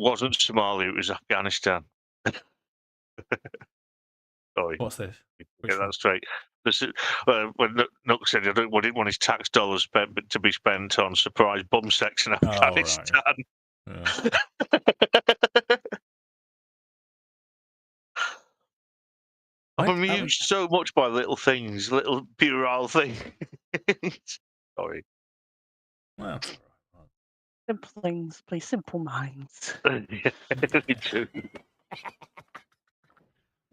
wasn't Somalia, it was Afghanistan. Sorry. What's this? Get that straight. When Nook said he didn't want his tax dollars to be spent on surprise bum sex in Afghanistan. Right. Yeah. I'm amused so much by little things, little puerile things. Sorry. Well, simple things, play simple minds. Yeah, me too.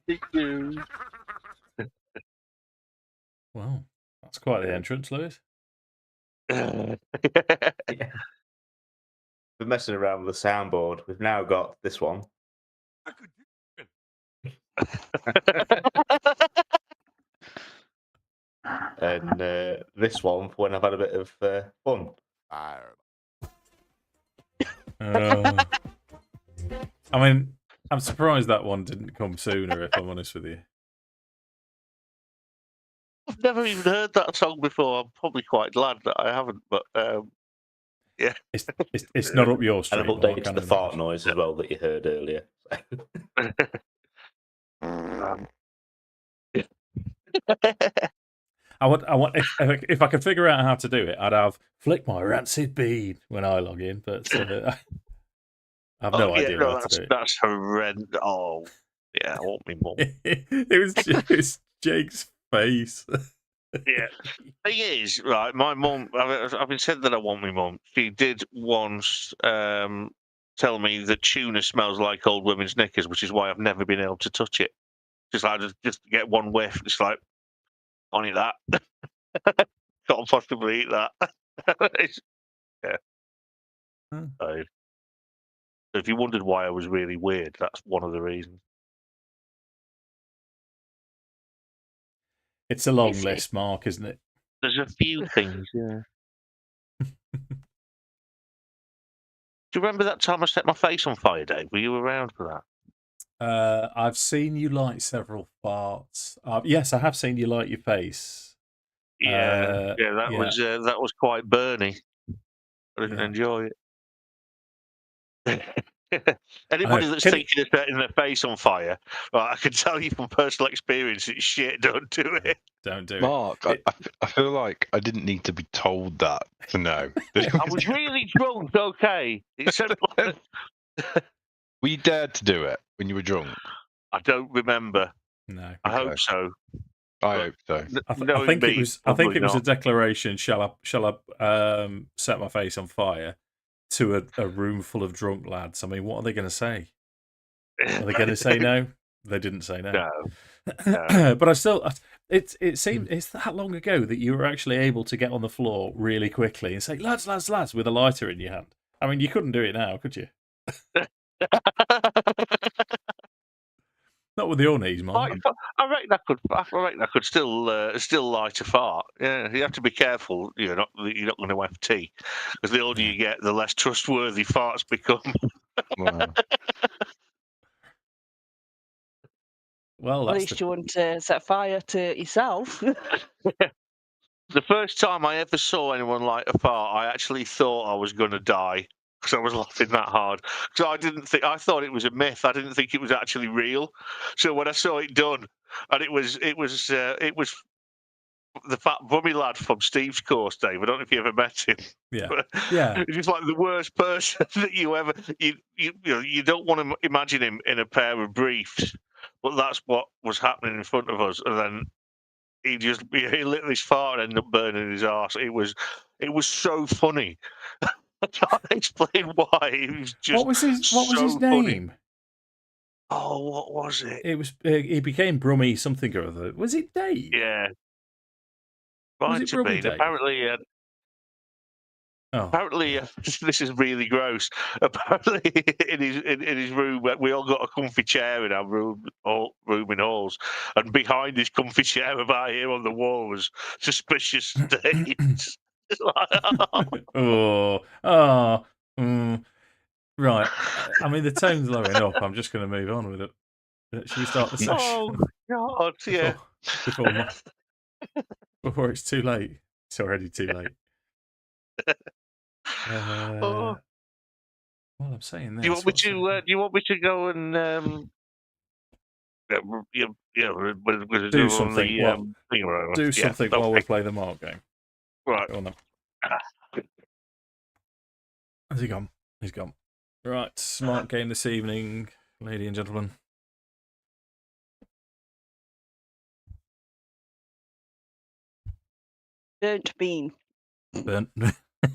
Me too. Well, that's quite the entrance, Lewis. Yeah. We're messing around with the soundboard. We've now got this one. And this one for when I've had a bit of fun. I mean, I'm surprised that one didn't come sooner, if I'm honest with you. I've never even heard that song before. I'm probably quite glad that I haven't, but yeah. It's not up your street. And I've updated the fart noise as well that you heard earlier. I want if I could figure out how to do it, I'd have flick my rancid bean when I log in, but I have no idea how to do it. That's horrendous. Oh, yeah, I want me mum. It was just Jake's face. Yeah. Thing is, right, my mum, I've been said that I want my mum. She did once tell me that tuna smells like old women's knickers, which is why I've never been able to touch it. Just like just get one whiff, it's like, can't eat that. Can't possibly eat that. Yeah. So if you wondered why I was really weird, that's one of the reasons. It's a long list, Mark, isn't it? There's a few things, yeah. Do you remember that time I set my face on fire, Dave? Were you around for that? I've seen you light several farts. Yes, I have seen you light your face. Yeah, that was quite burny. I didn't enjoy it. Anybody that's thinking of setting their face on fire, well, I can tell you from personal experience, it's shit. Don't do it. Don't do Mark, it. I feel like I didn't need to be told that to know. I was really drunk. Okay, it said. Were you dared to do it when you were drunk? I don't remember. No, I hope so. I hope so. I think it was. I think it was a declaration. Shall I set my face on fire to a room full of drunk lads? I mean, what are they going to say? Are they going to say no? They didn't say no. No. But I still. It seemed it's that long ago that you were actually able to get on the floor really quickly and say, lads, with a lighter in your hand. I mean, you couldn't do it now, could you? Not with your knees, Mark. I reckon I could still light a fart. Yeah, you have to be careful. You're not going to FT, because the older you get, the less trustworthy farts become. Wow. Well, at least you wouldn't set fire to yourself. The first time I ever saw anyone light a fart, I actually thought I was going to die because I was laughing that hard. So I thought it was a myth. I didn't think it was actually real. So when I saw it done, and it was the fat bummy lad from Steve's course, Dave. I don't know if you ever met him. Yeah. He's just like the worst person that you ever. You don't want to imagine him in a pair of briefs, but that's what was happening in front of us, and then. He lit his fart and ended up burning his arse. It was so funny. I can't explain why. It was just what was his name? Funny. Oh, what was it? It was. He became Brummy something or other. Was it Dave? Yeah. Was it Brummy Dave? Apparently. Apparently, this is really gross. Apparently, in his room, we all got a comfy chair in our room in halls, and behind his comfy chair, about here on the wall, was suspicious stains. Right. I mean, the tone's low enough. I'm just going to move on with it. Should we start the session? Oh God! Yeah. Before it's too late. It's already too late. Well, I'm saying this. Do you want me to? Do you want me to go and do something? Do yeah, something while we play the mark game. Right. Go on then. Has he gone? He's gone. Right, smart game this evening, ladies and gentlemen. Burnt bean. Burnt.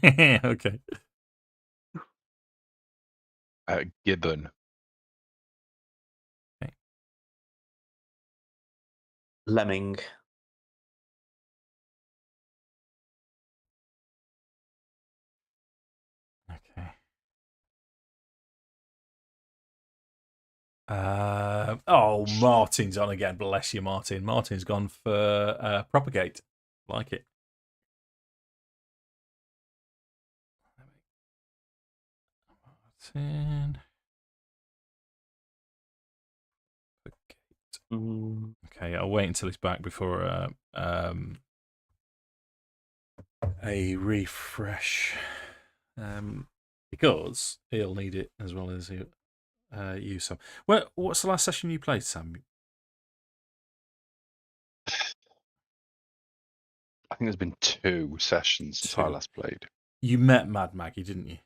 Okay. Gibbon. Okay. Lemming. Okay. Oh, Martin's on again. Bless you, Martin. Martin's gone for propagate. Like it. Martin. Okay, I'll wait until he's back before a refresh, because he'll need it as well as you, Sam. Well, what's the last session you played, Sam? I think there's been 2 sessions since I last played. You met Mad Maggie, didn't you?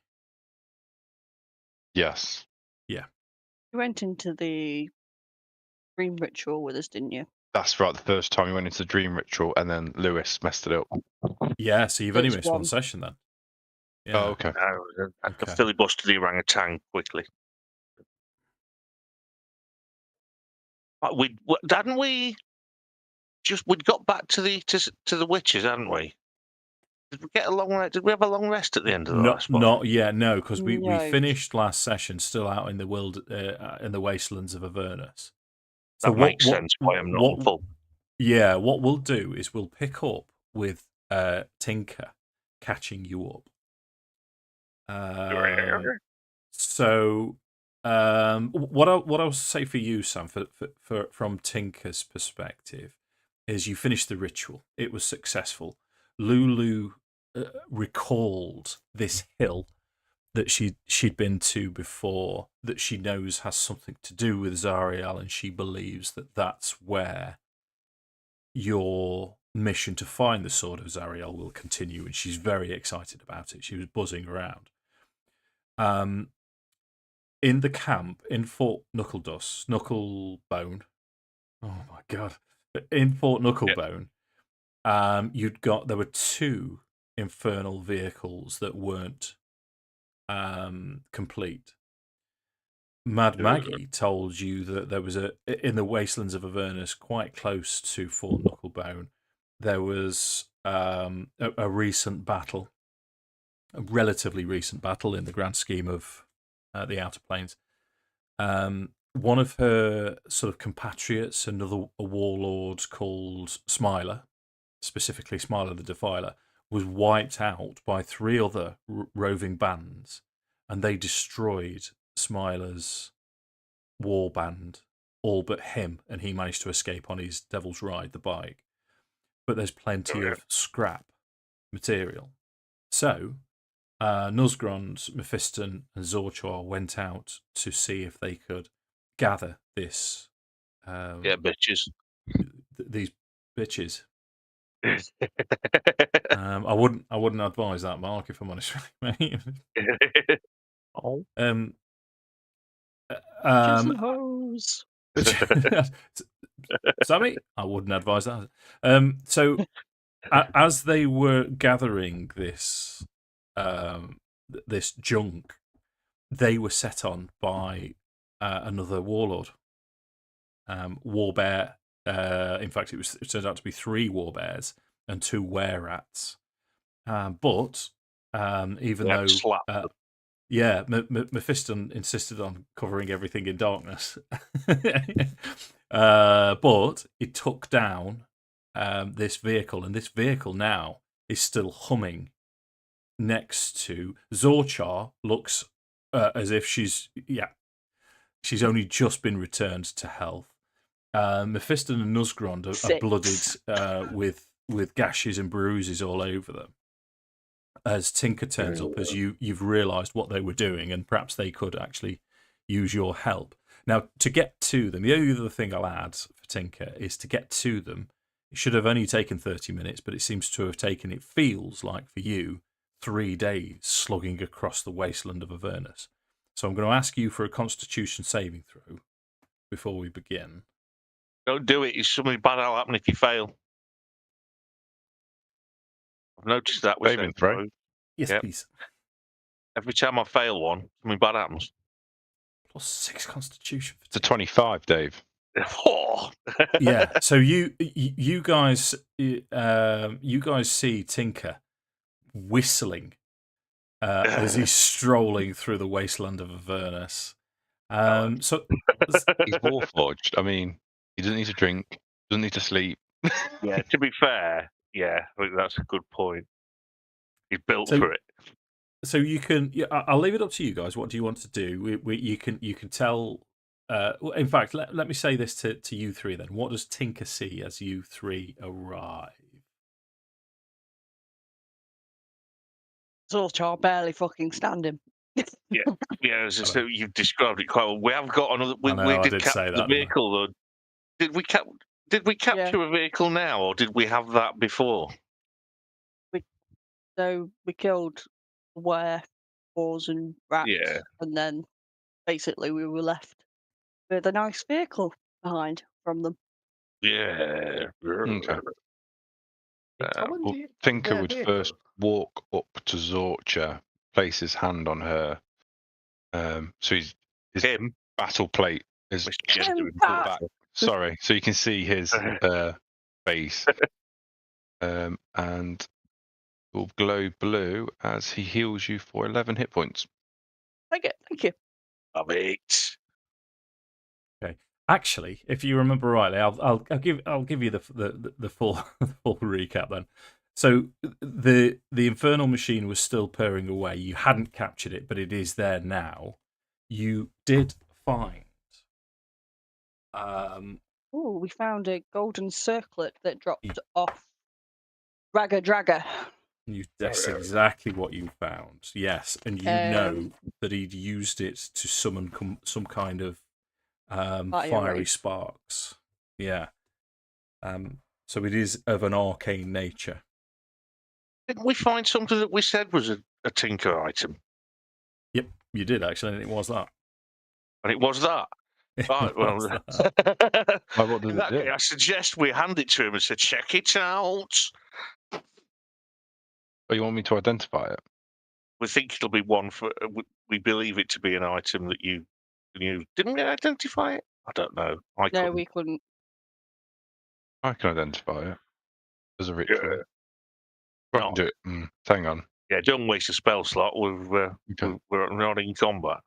Yes. Yeah. You went into the dream ritual with us, didn't you? That's right. The first time we went into the dream ritual, and then Lewis messed it up. Yeah, so you've only There's missed one one. session then. Yeah. Oh, okay. I filibustered the orangutan quickly. Hadn't we? We'd got back to the witches, hadn't we? Did we get a long? Did we have a long rest at the end of the last one? Not yet, no, because we No. finished last session still out in the world, in the wastelands of Avernus. So that makes sense why I'm not full. Yeah, what we'll do is we'll pick up with Tinker catching you up. So what I'll say for you, Sam, from Tinker's perspective, is you finished the ritual. It was successful. Lulu recalled this hill that she'd been to before, that she knows has something to do with Zariel, and she believes that that's where your mission to find the Sword of Zariel will continue, and she's very excited about it. She was buzzing around. In the camp in Fort Knucklebone. Oh my god! In Fort Knucklebone, there were 2 infernal vehicles that weren't complete. Mad Maggie told you that there was in the wastelands of Avernus, quite close to Fort Knucklebone, there was a recent battle, a relatively recent battle in the grand scheme of the Outer Planes. One of her sort of compatriots, a warlord called Smiler, specifically Smiler the Defiler, was wiped out by 3 other roving bands, and they destroyed Smiler's war band, all but him, and he managed to escape on his Devil's Ride, the bike. But there's plenty of scrap material. So Nuzgrond, Mephiston, and Zorchor went out to see if they could gather this. Bitches. These bitches. I wouldn't advise that, Mark, if I'm honest with you, mate. Oh. Hose. Sammy, I wouldn't advise that. So as they were gathering this this junk, they were set on by another warlord, Warbear. In fact, it turned out to be 3 warbears and 2 were-rats. But even though, Mephiston insisted on covering everything in darkness, but it took down this vehicle, and this vehicle now is still humming next to Zorchar. Looks as if she's only just been returned to health. Mephiston and Nuzgrond are blooded with gashes and bruises all over them. as Tinker turns up, as you've realised what they were doing, and perhaps they could actually use your help. Now, to get to them, the only other thing I'll add for Tinker is to get to them. It should have only taken 30 minutes, but it seems to have taken, it feels like for you, 3 days slugging across the wasteland of Avernus. So I'm going to ask you for a Constitution saving throw before we begin. Don't do it. Something bad will happen if you fail. I've noticed that with Saving throw. Yes, Yep. please. Every time I fail one, something bad happens. +6 Constitution. It's a 25, Dave. Yeah. So you guys see Tinker whistling as he's strolling through the wasteland of Avernus. So he's warforged. I mean, he doesn't need to drink, doesn't need to sleep. Yeah, to be fair, yeah, I think that's a good point. He's built for it. So you can. Yeah, I'll leave it up to you guys. What do you want to do? You can tell. In fact, let me say this to you three then. What does Tinker see as you three arrive? Zorchar barely fucking standing. Yeah. So you've described it quite well. We have got another. We did capture the vehicle, though. Did we capture a vehicle now, or did we have that before? We killed were-boars and rats, and then basically we were left with a nice vehicle behind from them. Yeah. Okay. Tinker would first walk up to Zorcha, place his hand on her. So his battle plate is pulled back. Sorry, so you can see his face, and will glow blue as he heals you for 11 hit points. Thank you. Love it. Okay. Actually, if you remember rightly, I'll give you the full full recap then. So the infernal machine was still purring away. You hadn't captured it, but it is there now. You did find. We found a golden circlet that dropped off Ragga Dragga. That's exactly what you found. Yes, and you know that he'd used it to summon some kind of fiery sparks. Yeah. So it is of an arcane nature. Didn't we find something that we said was a Tinker item? Yep, you did actually, and it was that. And it was that. Right, well, what does in that it do? case, I suggest we hand it to him and say, check it out. Oh, you want me to identify it? We think it'll be one for. We believe it to be an item that you didn't we identify it? I don't know. We couldn't. I can identify it as a ritual. I can do it. Hang on. Yeah, don't waste a spell slot. We're not in combat.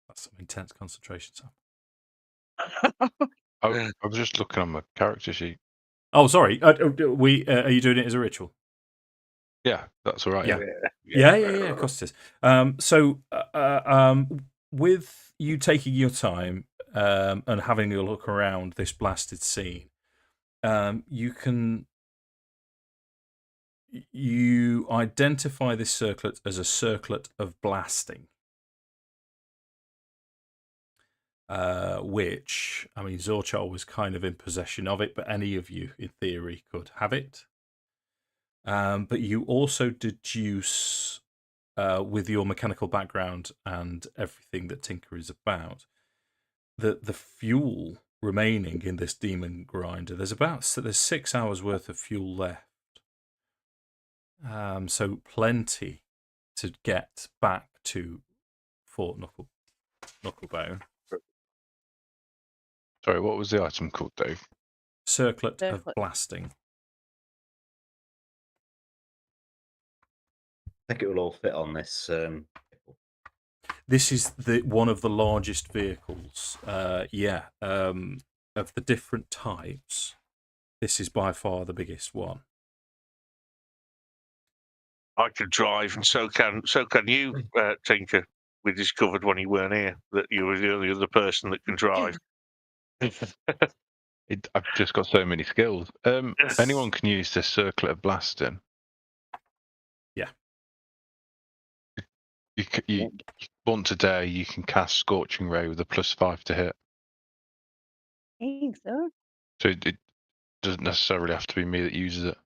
That's some intense concentration, Sam. I was just looking on my character sheet. Oh, sorry. Are you doing it as a ritual? Yeah, that's all right. Yeah. Of course it is. So, with you taking your time and having a look around this blasted scene, you identify this circlet as a circlet of blasting. Which, I mean, Zorchar was kind of in possession of it, but any of you, in theory, could have it. But you also deduce, with your mechanical background and everything that Tinker is about, that the fuel remaining in this demon grinder, there's 6 hours worth of fuel left. So plenty to get back to Fort Knucklebone. Sorry, what was the item called, Dave? Circlet of blasting. think it will all fit on this. This is one of the largest vehicles. Of the different types, this is by far the biggest one. I can drive, and so can you, Tinker. We discovered when you weren't here that you were the only other person that can drive. I've just got so many skills. Anyone can use this circlet of blasting. Yeah. You once a day you can cast Scorching Ray with a +5 to hit. I think so. So it doesn't necessarily have to be me that uses it.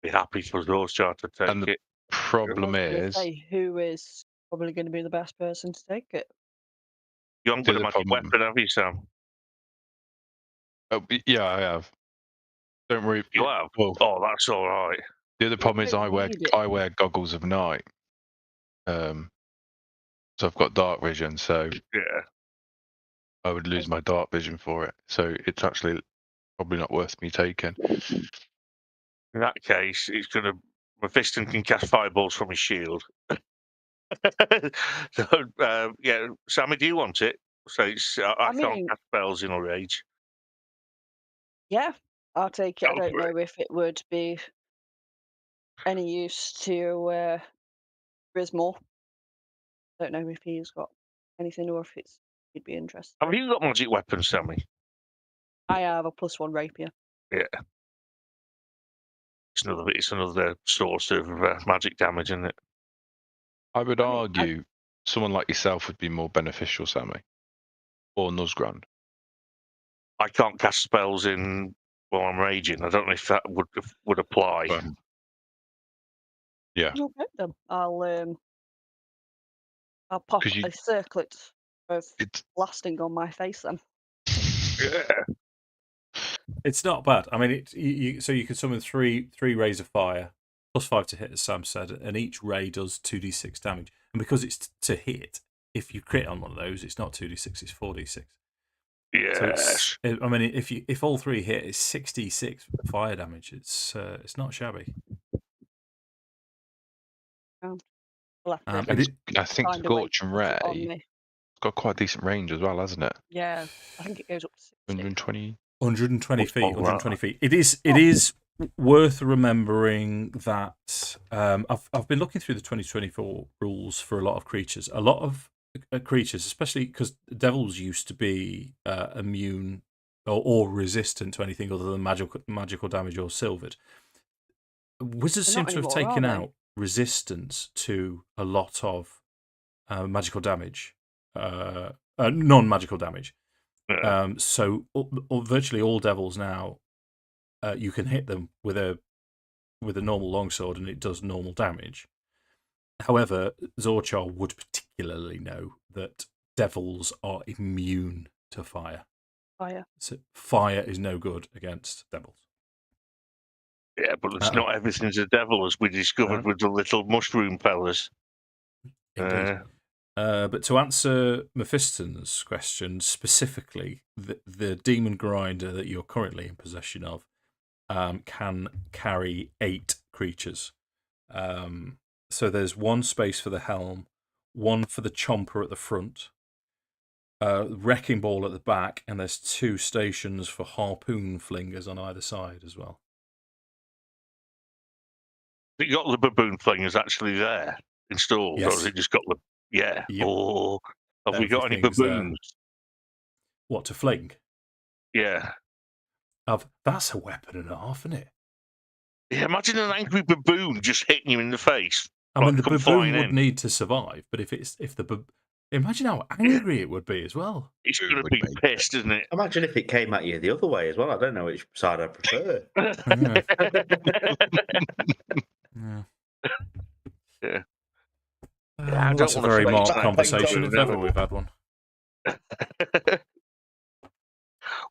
Be happy for those to take and the it. Problem is, who is probably going to be the best person to take it? You haven't got a magic weapon, have you, Sam? Oh, yeah, I have. Don't worry. You have? Well, oh, that's all right. The other problem is I wear goggles of night. So I've got dark vision, so yeah, I would lose my dark vision for it. So it's actually probably not worth me taking. In that case, it's going to. Mephiston can cast fireballs from his shield. So, yeah, Sammy, do you want it? So I can't cast spells in a rage. Yeah, I'll take it. I don't know if it would be any use to Grismore. Don't know if he's got anything or if he'd be interested. Have you got magic weapons, Sammy? I have a +1 rapier. Yeah. It's another source of magic damage, isn't it? I would argue someone like yourself would be more beneficial, Sammy, or Nuzgrand. I can't cast spells in while I'm raging. I don't know if that would apply. Yeah. Okay, then I'll pop a circlet of blasting on my face then. Yeah. It's not bad. I mean, so you can summon three rays of fire, +5 to hit, as Sam said, and each ray does 2d6 damage. And because it's to hit, if you crit on one of those, it's not 2d6, it's 4d6. Yes. So I mean, if all three hit, it's 66 fire damage. It's not shabby. I think Scorching Ray it's got quite a decent range as well, hasn't it? Yeah, I think it goes up to 60. 120 feet. 120 feet. It is worth remembering that I've been looking through the 2024 rules for a lot of creatures. A lot of creatures, especially because devils used to be immune or resistant to anything other than magical damage or silvered. Wizards seem to have taken out resistance to a lot of magical damage, non-magical damage. So virtually all devils now, you can hit them with a normal longsword and it does normal damage. However, Zorchar would particularly know that devils are immune to fire. So fire is no good against devils. Yeah, but it's not everything's a devil, as we discovered with the little mushroom fellas. Indeed. But to answer Mephiston's question specifically, the demon grinder that you're currently in possession of can carry 8 creatures. So there's one space for the helm, one for the chomper at the front, wrecking ball at the back, and there's 2 stations for harpoon flingers on either side as well. You got the baboon flingers actually there installed, or has it just got the? Yeah. Yep. Or have we got any baboons? What, to fling? Yeah. That's a weapon and a half, isn't it? Yeah, imagine an angry baboon just hitting you in the face. I mean, the baboon would need to survive, but imagine how angry it would be as well. It's going to be pissed, isn't it? Imagine if it came at you the other way as well. I don't know which side I prefer. Yeah. That's a very marked conversation if ever we've had one.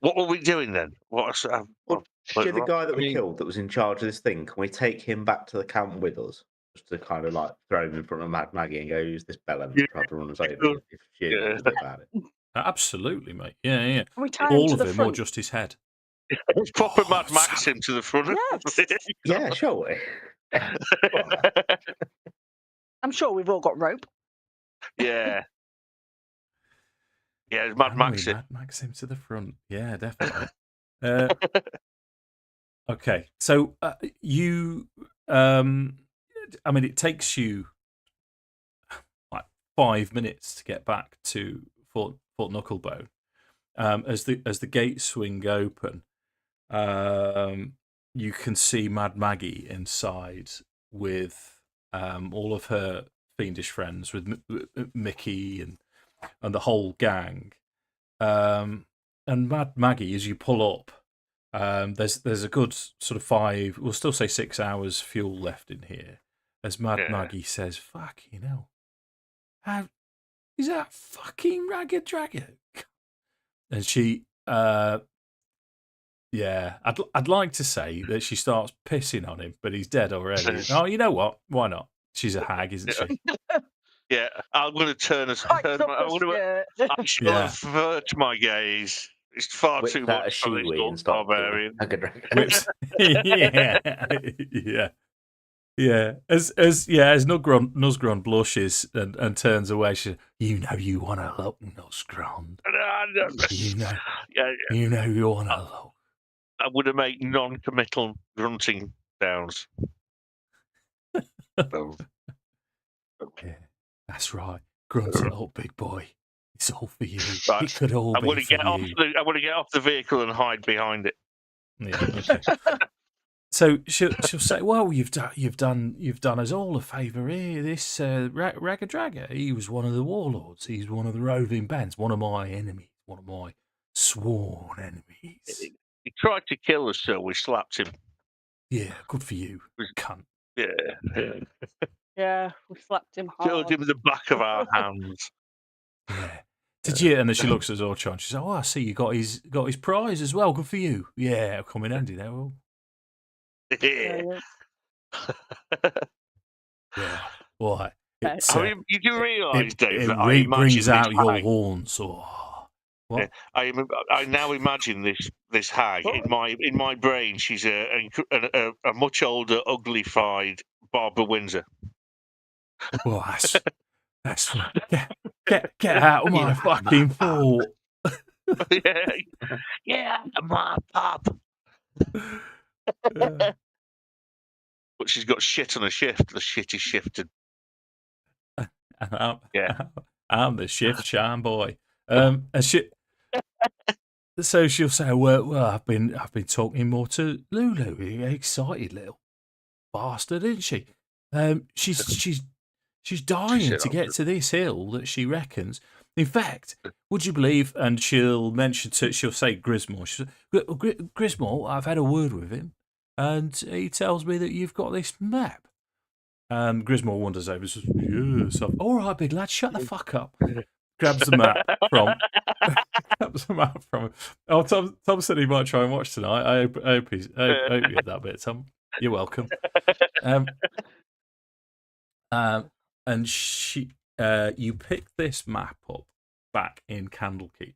What were we doing then? The guy that we killed that was in charge of this thing, can we take him back to the camp with us? Just to kind of like throw him in front of Mad Maggie and go, use this bell and try to run us over if she knows about it. Absolutely, mate. Yeah. All of him or just his head? Proper Mad Max him to the front. Yeah, sure. I'm sure we've all got rope. Yeah. Yeah, Mad Max. Mad Max him to the front. Yeah, definitely. Okay, so you, I mean, it takes you like 5 minutes to get back to Fort Knucklebone. As the gates swing open, you can see Mad Maggie inside with all of her fiendish friends, with Mickey and the whole gang. And Mad Maggie, as you pull up, there's a good sort of 5, we'll still say 6 hours fuel left in here. As Mad Maggie says, "Fuck, you know, how is that fucking ragged dragon?" And she, I'd like to say that she starts pissing on him, but he's dead already. Oh, you know what? Why not? She's a hag, isn't she? Yeah, I'm going to turn. I shall avert my gaze. It's far too much for this barbarian. Yeah. As Nuzgron blushes and turns away, she says, "You know you want to look, Nuzgron. You know you want to look." I would have made non-committal grunting sounds. Yeah, that's right. Grunt it up, big boy. It's all for you. Right. It could all be for you. I want to get off the vehicle and hide behind it. Yeah, okay. So she'll say, "Well, you've done us all a favour here. This Raggadragga, he was one of the warlords. He's one of the roving bands, one of my enemies, one of my sworn enemies. He tried to kill us, so we slapped him. Yeah, good for you, cunt. Yeah. Yeah, we slapped him hard. Showed him the back of our hands. Yeah. Did you?" And then she looks at Zorcha and she says, "Oh, I see you got his prize as well. Good for you. Yeah, it'll come in handy there. Well." Yeah. Yeah. Right. You do realise, Dave, that it brings out your horns. What? I now imagine this hag in my brain. She's a much older, uglified Barbara Windsor. Well, that's get out of my fucking fort. Yeah, my pub. But she's got shit on a shift. The shit is shifted. I'm the shift shine boy. And so she'll say, well, I've been talking more to Lulu. Excited little bastard, isn't she? She's dying to get to this hill that she reckons. In fact, would you believe? And she'll say Grismore. She'll say, Grismore, I've had a word with him, and he tells me that you've got this map. Grismore wanders over and says, "Yes, all right, big lad, shut the fuck up." Grabs the map from him. Oh, Tom said he might try and watch tonight. I hope you had that bit, Tom. You're welcome. And you pick this map up back in Candlekeep.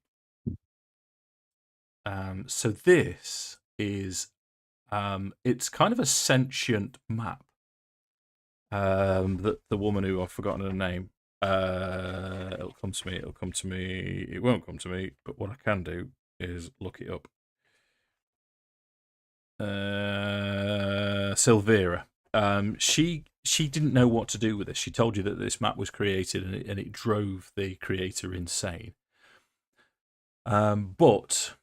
So this is, it's kind of a sentient map. The woman who I've forgotten her name. It'll come to me. It won't come to me, but what I can do is look it up. Silvera. She didn't know what to do with this. She told you that this map was created and it drove the creator insane. But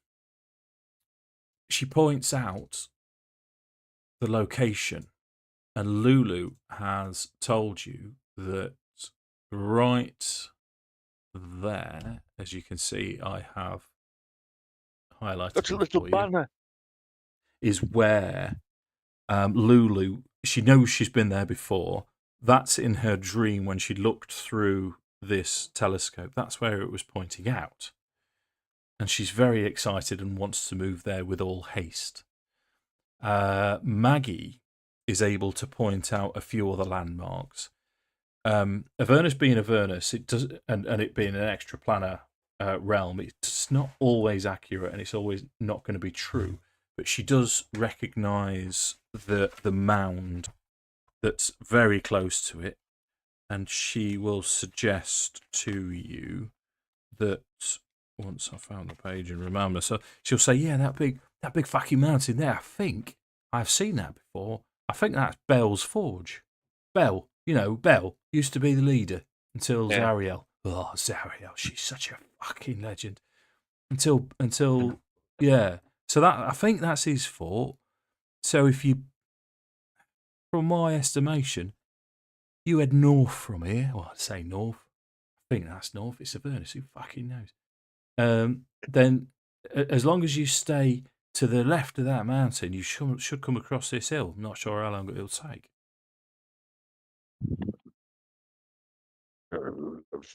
she points out the location, and Lulu has told you that right there, as you can see, I have highlighted. That's a little banner. Is where Lulu, she knows she's been there before. That's in her dream when she looked through this telescope. That's where it was pointing out. And she's very excited and wants to move there with all haste. Maggie is able to point out a few other landmarks. Avernus being Avernus, it does, and it being an extra planar realm, it's not always accurate and it's always not going to be true. But she does recognise the mound that's very close to it, and she will suggest to you that once I found the page and remember, so she'll say, "Yeah, that big fucking mountain there. I think I've seen that before. I think that's Bel's Forge. Bel, Bel used to be the leader until Zariel. Oh, Zariel, she's such a fucking legend. Until yeah. So that I think that's his fort. So if you, from my estimation, you head north from here. Well, I'd say north. I think that's north. It's Avernus. Who fucking knows? Then, as long as you stay to the left of that mountain, you should come across this hill. I'm not sure how long it'll take.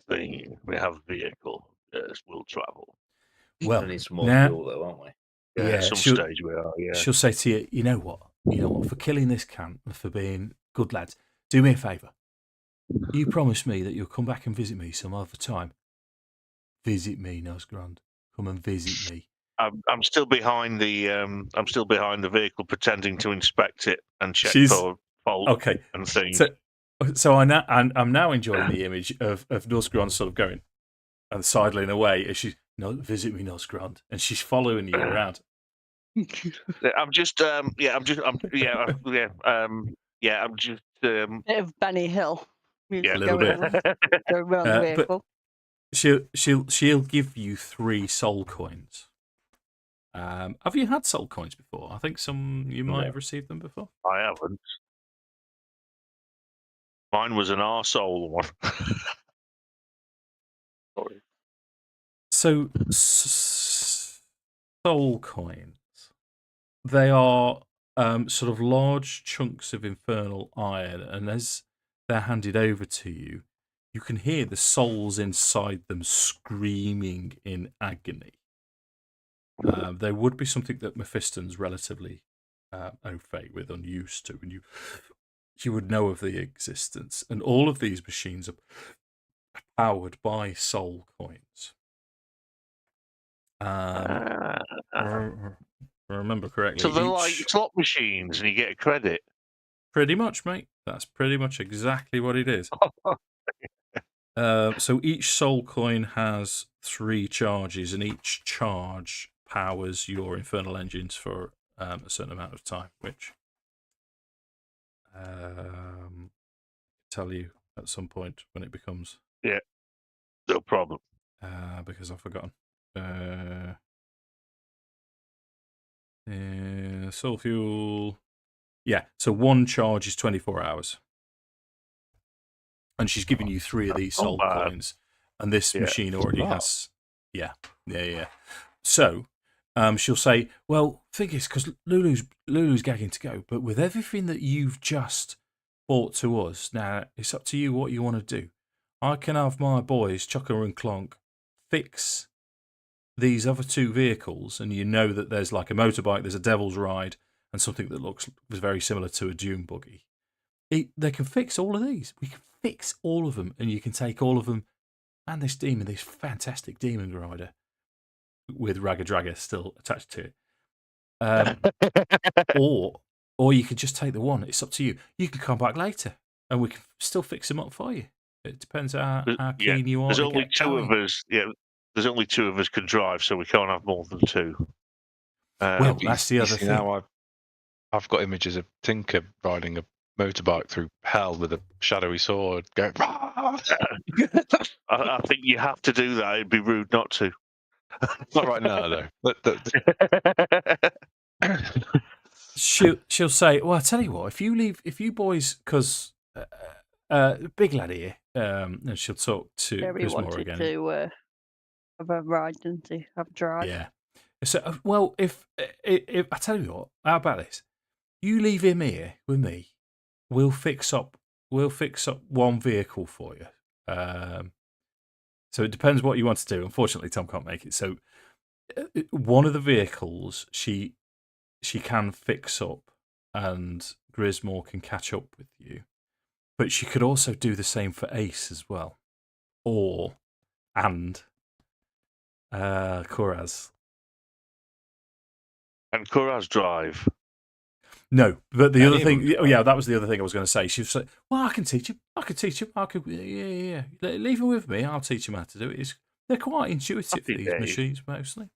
Thing. We have a vehicle. Yes, we'll travel. Well, we need some more fuel, though, aren't we? Yeah, at some stage we are. Yeah. She'll say to you, you know what? For killing this cunt and for being good lads, do me a favour. You promise me that you'll come back and visit me some other time. Visit me, Nosgrand. Come and visit me. I'm still behind the vehicle, pretending to inspect it and check for fault and things. So I'm now enjoying the image of Nosgrand sort of going and sidling away as she's, visit me, Nosgrand, and she's following you around. I'm just bit of Benny Hill. A little bit. Go around the vehicle. She'll give you 3 soul coins. Have you had soul coins before? I think you might have received them before. I haven't. Mine was an arsehole one. Sorry. So soul coins, they are sort of large chunks of infernal iron, and as they're handed over to you, you can hear the souls inside them screaming in agony. They would be something that Mephiston's relatively au fait with, unused to, and you would know of the existence. And all of these machines are powered by soul coins. Remember correctly. So they're like slot machines, and you get a credit. Pretty much, mate. That's pretty much exactly what it is. So each soul coin has 3 charges, and each charge powers your infernal engines for a certain amount of time, which I'll tell you at some point when it becomes. Yeah, no problem. Because I've forgotten. Soul fuel. Yeah, so 1 charge is 24 hours. And she's giving you 3 of these soul coins. And this machine already has. Yeah. So she'll say, well, thing is, because Lulu's gagging to go, but with everything that you've just brought to us, now it's up to you what you want to do. I can have my boys, Chucker and Clonk, fix these other 2 vehicles, and you know that there's like a motorbike, there's a Devil's Ride, and something that looks very similar to a Dune buggy. They can fix all of these. We can fix all of them, and you can take all of them, and this fantastic demon rider with Ragga still attached to it. Or you could just take the one. It's up to you. You can come back later, and we can still fix them up for you. It depends how keen you are. There's only 2 of us. Yeah, there's only 2 of us can drive, so we can't have more than 2. Well, that's the other thing. Now I've got images of Tinker riding a motorbike through hell with a shadowy sword going. I think you have to do that. It'd be rude not to. Not right now, though. She'll say, well, I tell you what, if you boys, because big lad here, and she'll talk to Grismore again. To have a ride, didn't he? Have a drive. Yeah. So, well, if I tell you what, how about this? You leave him here with me. We'll fix up 1 vehicle for you. So it depends what you want to do. Unfortunately, Tom can't make it. So one of the vehicles she can fix up, and Grismore can catch up with you. But she could also do the same for Ace as well, and Kuraz. And Kuraz drive. No, but the other thing, that was the other thing I was going to say. She was like, "Well, I can teach him. Yeah. Leave him with me. I'll teach him how to do it. They're quite intuitive, these machines, mostly."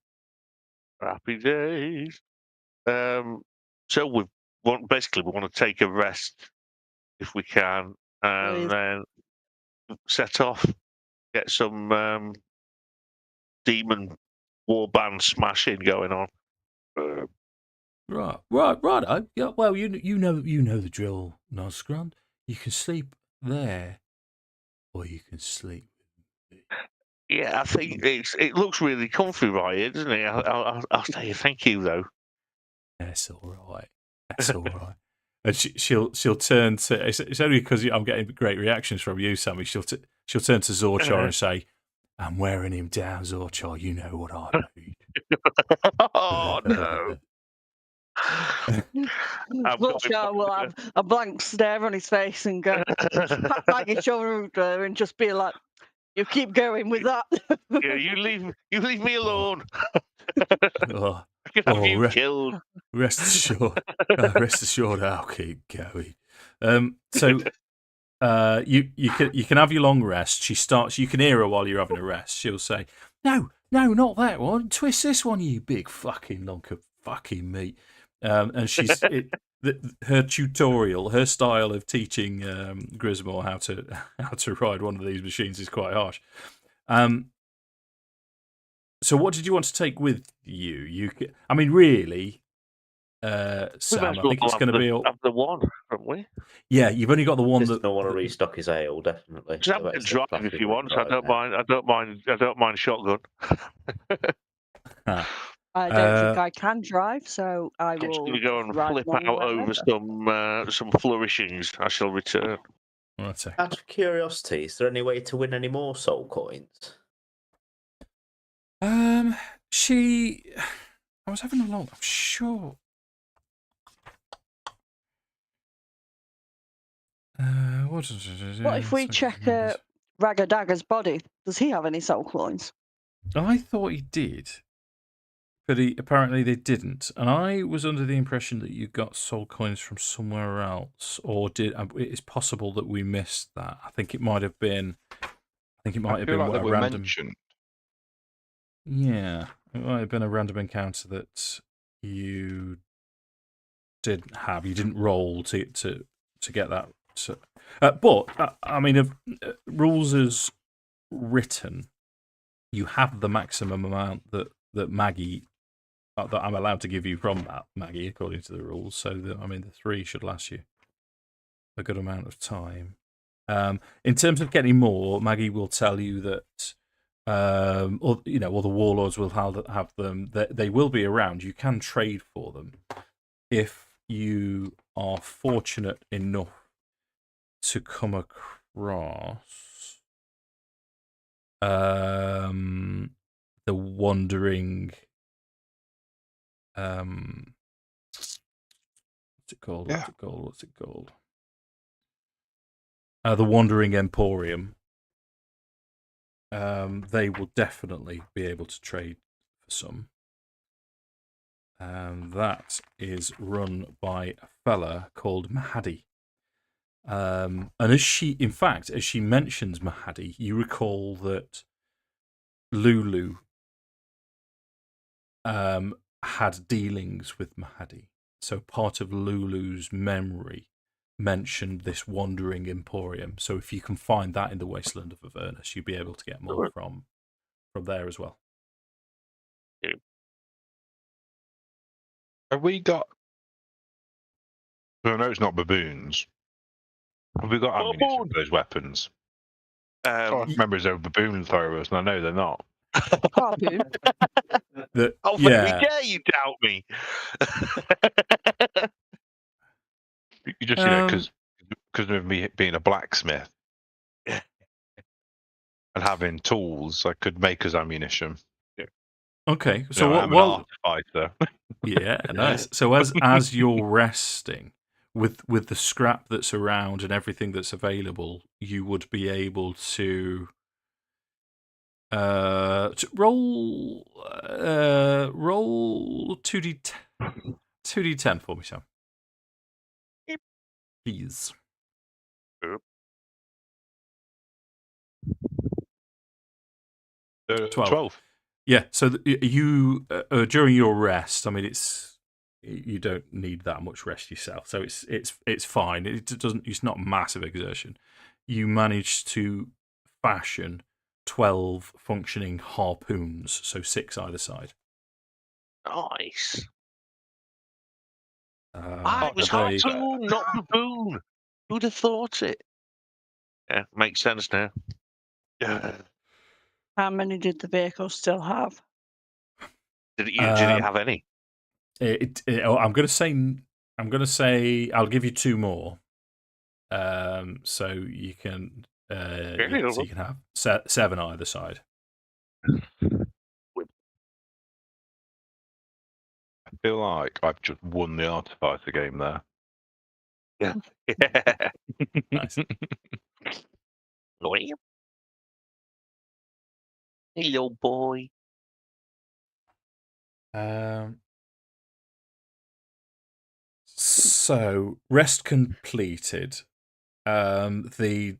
Happy days. So we want to take a rest if we can, and then set off, get some demon warband smashing going on. Right. Yeah, well, you know the drill, Nosgrand. You can sleep there, or you can sleep with me. Yeah, I think it looks really comfy right here, doesn't it? I'll say thank you though. That's all right. That's all right. And she'll turn to. It's only because I'm getting great reactions from you, Sammy. She'll turn to Zorchar and say, "I'm wearing him down, Zorchar. You know what I mean." Oh no. Zorchar will have a blank stare on his face and go pat Maggie's shoulder and just be like, "You keep going with that." Yeah, you leave me alone. Oh, I can have you killed. Rest assured, I'll keep going. So you can have your long rest. She starts. You can hear her while you're having a rest. She'll say, "No, not that one. Twist this one, you big fucking lunk of fucking meat." And she's her tutorial, her style of teaching Grismore how to ride one of these machines is quite harsh. So what did you want to take with you? I mean, really, Sam, I think it's going to be the one, haven't we? Yeah, you've only got the one that. I want to restock his ale, definitely. Sam can drive if you want. I don't mind. I don't mind shotgun. I don't think I can drive, so I will. Just gonna go and flip out over some flourishings. I shall return. Out of curiosity, is there any way to win any more soul coins? I was having a look. I'm sure. What if we check Ragadaga's body? Does he have any soul coins? I thought he did, but apparently they didn't. And I was under the impression that you got soul coins from somewhere else, or did? It's possible that we missed that. I think it might have been. Like a random. Mentioned. Yeah, it might have been a random encounter that you didn't have. You didn't roll to get that. So, but I mean, rules as written, you have the maximum amount that Maggie that I'm allowed to give you from that Maggie, according to the rules. So the 3 should last you a good amount of time. In terms of getting more, Maggie will tell you that. Or the warlords will have them. They will be around. You can trade for them if you are fortunate enough to come across the wandering. What's it called? Yeah. What's it called? The Wandering Emporium. They will definitely be able to trade for some. That is run by a fella called Mahadi. And as she mentions Mahadi, you recall that Lulu had dealings with Mahadi. So part of Lulu's memory mentioned this wandering emporium. So if you can find that in the wasteland of Avernus, you'll be able to get more from there as well. Have we got? I know it's not baboons. Have we got ammunition for those weapons? I remember it's a baboon throwers, and I know they're not. Harpoon. How very dare you doubt me? You just because of me being a blacksmith and having tools, I could make us ammunition. Okay, so I'm an artificer. Yeah, nice. So as you're resting, with the scrap that's around and everything that's available, you would be able to roll 2d10 for me, Sam. please. 12. Yeah, so you during your rest, I mean, you don't need that much rest yourself, so it's fine. It doesn't. It's not massive exertion. You manage to fashion 12 functioning harpoons, so 6 either side. Nice. It was harpoon, not baboon. Who'd have thought it? Yeah, makes sense now. How many did the vehicle still have? Did it have any? I'm going to say I'll give you 2 more. So you can so you can have 7 either side. I feel like I've just won the Artificer game there. Yeah. Nice. Hello, boy. So rest completed. The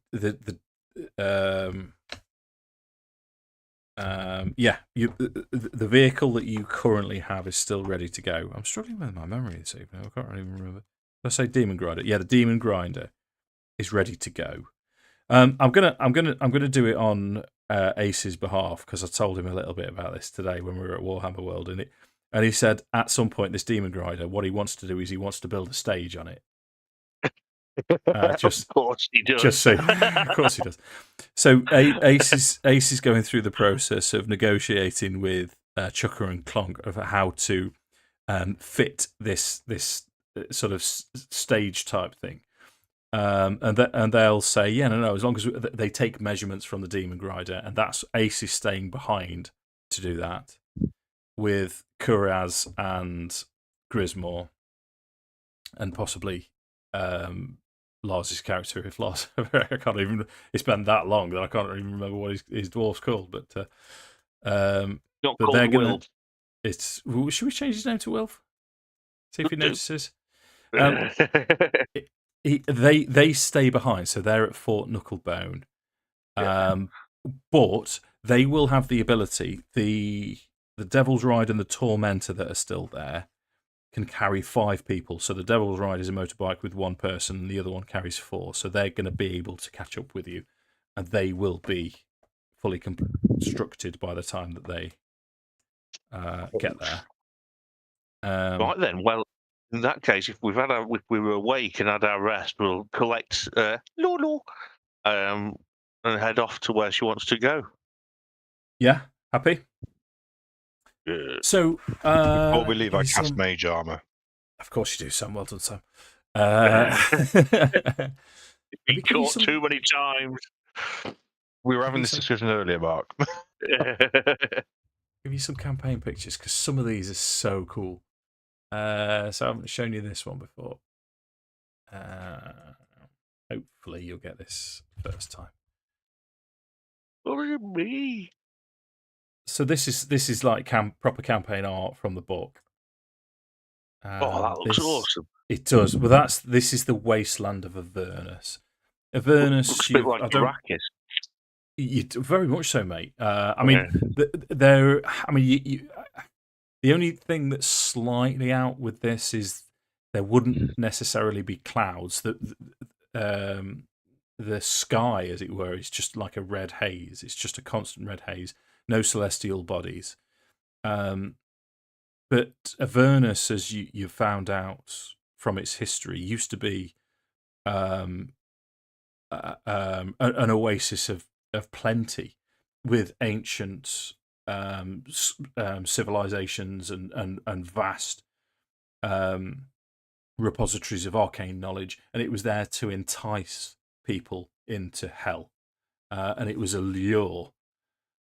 vehicle that you currently have is still ready to go. I'm struggling with my memory this evening. I can't even remember. Did I say Demon Grinder? Yeah, the Demon Grinder is ready to go. I'm gonna do it on Ace's behalf because I told him a little bit about this today when we were at Warhammer World, and he said at some point this Demon Grinder, what he wants to do is he wants to build a stage on it. Of course he does. Just so, of course he does. So Ace is going through the process of negotiating with Chucker and Clonk of how to fit this sort of stage type thing. And they'll say, yeah, no, as long as they take measurements from the Demon Grinder, and that's Ace is staying behind to do that with Kuraz and Grismore, and possibly Lars's character. If Lars, I can't even. It's been that long that I can't even remember what his dwarf's called. But not called Wilf. It's. Should we change his name to Wilf? See if he notices. They stay behind, so they're at Fort Knucklebone. But they will have the ability. The Devil's Ride and the Tormentor that are still there can carry 5 people. So the Devil's Ride is a motorbike with 1 person, and the other one carries 4. So they're going to be able to catch up with you, and they will be fully constructed by the time that they get there. Right then, well, in that case, if we were awake and had our rest, we'll collect Lulu, and head off to where she wants to go. Yeah, happy. Good. So before we leave, I cast mage armor. Of course you do, Sam. Well done, Sam. Been caught too many times. We were having this discussion earlier, Mark. Give you some campaign pictures because some of these are so cool. So I haven't shown you this one before. Hopefully you'll get this first time. Look at me. So this is like proper campaign art from the book. That looks awesome. It does. Well, this is the wasteland of Avernus. Avernus looks a bit like Arrakis. Very much so, mate. I mean, the only thing that's slightly out with this is there wouldn't necessarily be clouds. The sky, as it were, is just like a red haze. It's just a constant red haze. No celestial bodies. But Avernus, as you found out from its history, used to be an oasis of plenty with ancient civilizations and vast repositories of arcane knowledge, and it was there to entice people into hell, and it was a lure.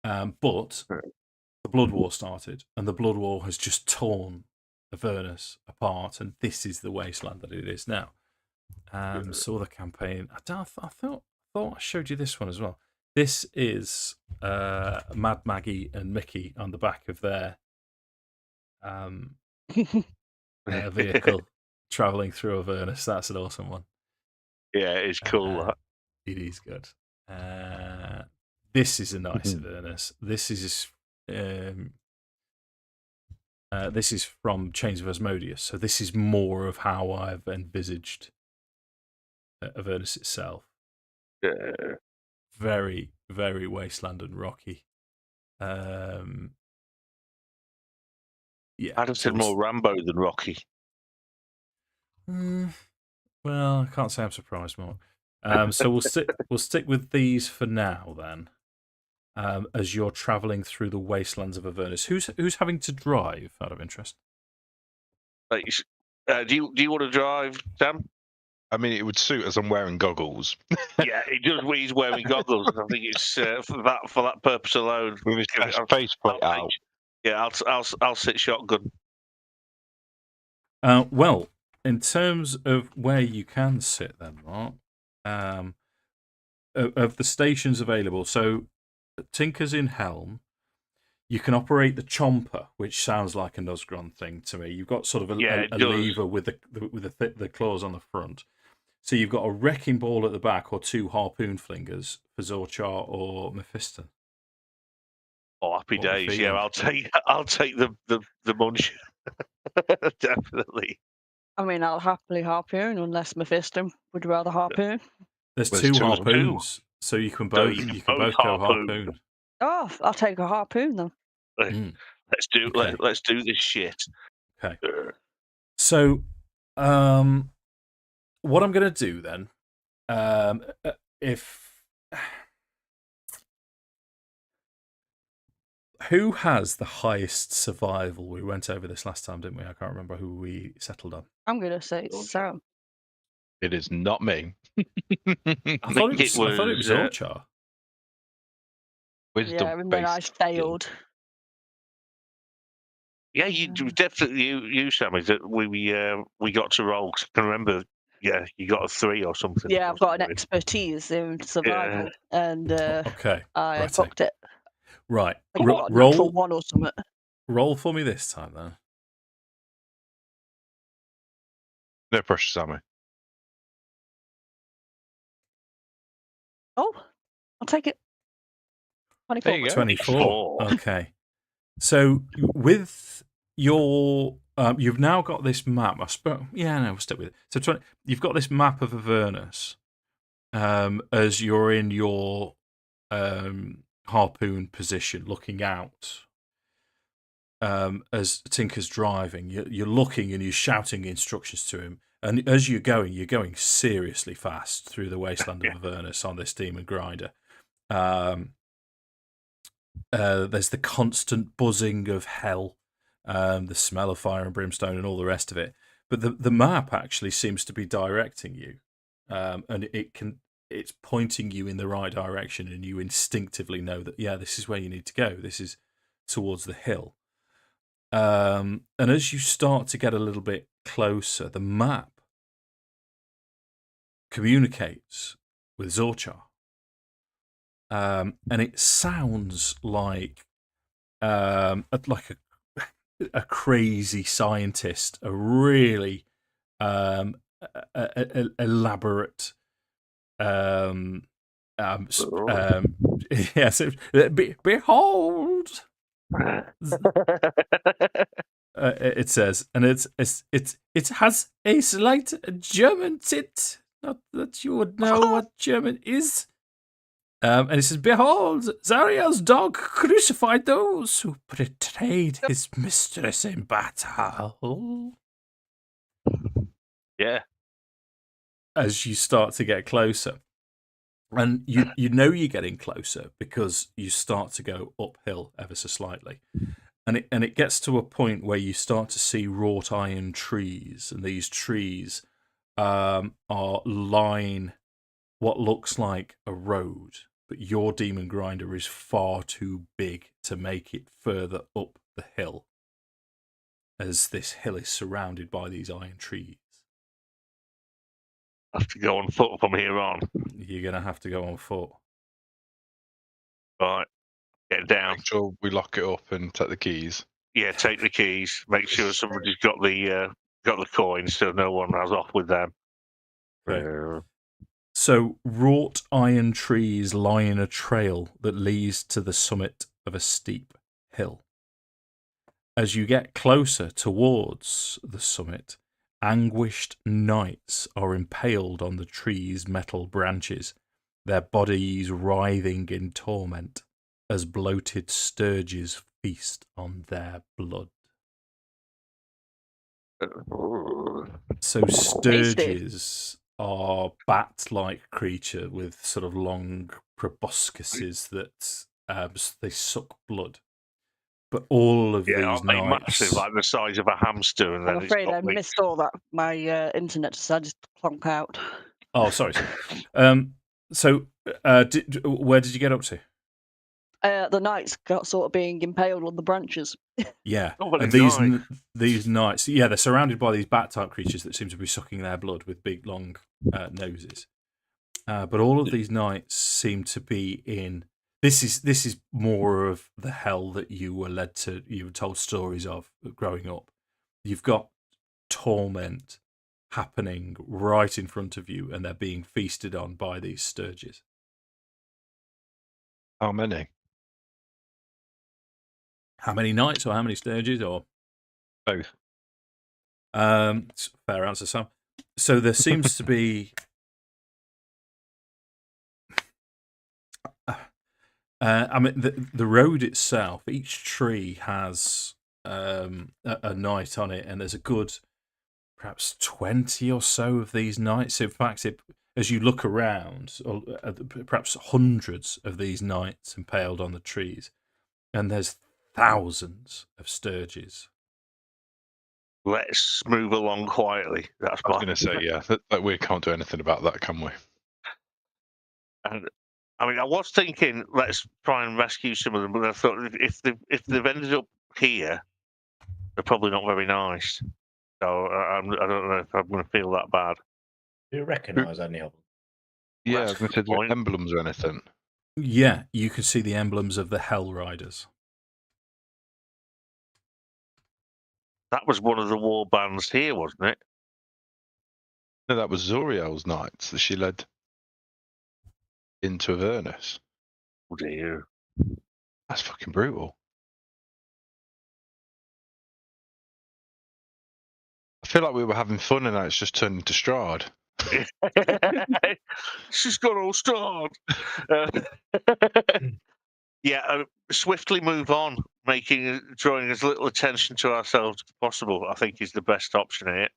But the Blood War started, and the Blood War has just torn Avernus apart, and this is the wasteland that it is now. Saw the campaign. I thought I showed you this one as well. This is Mad Maggie and Mickey on the back of their vehicle traveling through Avernus. That's an awesome one. Yeah, it's cool. It is good. This is a nice Avernus. This is from Chains of Asmodeus, so this is more of how I've envisaged Avernus itself. Yeah. Very, very wasteland and rocky. Yeah, I'd have said more Rambo than Rocky. Well, I can't say I'm surprised, Mark. So we'll stick with these for now then. As you're travelling through the wastelands of Avernus, who's having to drive? Out of interest. Do you want to drive, Sam? I mean, it would suit as I'm wearing goggles. Yeah, it does. He's wearing goggles. I think it's for that purpose alone. With his faceplate out. Yeah, I'll sit shotgun. Well, in terms of where you can sit, then, Mark, of the stations available, so Tinker's in Helm. You can operate the Chomper, which sounds like a Nuzgron thing to me. You've got sort of a lever with the claws on the front. So you've got a wrecking ball at the back or two harpoon flingers for Zorchar or Mephiston. Oh, happy days! Yeah, I'll take the munch. Definitely. I mean, I'll happily harpoon unless Mephiston would rather harpoon. There's two harpoons, so you can both go harpoon. Oh, I'll take a harpoon then. Let's do this shit. Okay. So, what I'm going to do then, who has the highest survival? We went over this last time, didn't we? I can't remember who we settled on. I'm going to say Sam. It is not me. I thought it was Zorchar. Yeah, and then I failed. Yeah, you definitely you Sammy, that we got to roll. I can remember. Yeah, you got a 3 or something. Yeah, I've got an expertise in survival, and I fucked it. Right, roll 1 or something. Roll for me this time, then. No pressure, Sammy. Oh, I'll take it. 24. There you go. 24. Okay. So with your, you've now got this map. We'll stick with it. So you've got this map of Avernus as you're in your harpoon position, looking out. As Tinker's driving, you're looking and you're shouting instructions to him. And as you're going seriously fast through the wasteland of Avernus on this demon grinder. There's the constant buzzing of hell, the smell of fire and brimstone, and all the rest of it. But the map actually seems to be directing you, and it's pointing you in the right direction, and you instinctively know that this is where you need to go. This is towards the hill. And as you start to get a little bit closer, the map communicates with Zorchar. And it sounds like a crazy scientist, a really elaborate. Yes, behold. It says, and it has a slight German tit. Not that you would know what German is. And it says, behold, Zariel's dog crucified those who betrayed his mistress in battle. Yeah. As you start to get closer. And you know you're getting closer because you start to go uphill ever so slightly. And it gets to a point where you start to see wrought iron trees. And these trees are line what looks like a road. But your demon grinder is far too big to make it further up the hill, as this hill is surrounded by these iron trees. I have to go on foot from here on. You're going to have to go on foot. Right. Get down. Make sure we lock it up and take the keys. Yeah, take the keys. Make sure somebody's got the coins so no one has off with them. Okay. So, wrought iron trees line a trail that leads to the summit of a steep hill. As you get closer towards the summit, anguished knights are impaled on the tree's metal branches, their bodies writhing in torment as bloated sturges feast on their blood. So sturges are bat-like creature with sort of long proboscises that they suck blood. But all of these knights, massive, like the size of a hamster. And I'm afraid I missed all that. My internet decided to plonk out. Oh, sorry. So, where did you get up to? The knights got sort of being impaled on the branches. Yeah, and these knights, yeah, they're surrounded by these bat-type creatures that seem to be sucking their blood with big, long noses. But all of these knights seem to be in. This is more of the hell that you were told stories of growing up. You've got torment happening right in front of you, and they're being feasted on by these sturges. How many? How many knights or how many sturges or both? Fair answer, Sam. So there seems to be. I mean, the road itself, each tree has a knight on it, and there's a good, perhaps 20 or so of these knights. In fact, as you look around, perhaps hundreds of these knights impaled on the trees, and there's thousands of sturges. Let's move along quietly. That's I was going to say, yeah, that we can't do anything about that, can we? And I mean, I was thinking, let's try and rescue some of them, but I thought if they've ended up here, they're probably not very nice. So I don't know if I'm going to feel that bad. Do you recognise any of them? Yeah, I was going to say, emblems or anything. Yeah, you can see the emblems of the Hell Riders. That was one of the war bands here, wasn't it? No, that was Zoriel's knights that she led into Avernus. Oh dear. That's fucking brutal. I feel like we were having fun and now it's just turned into Strahd. She's got all Strahd. Yeah, swiftly move on, drawing as little attention to ourselves as possible, I think is the best option here.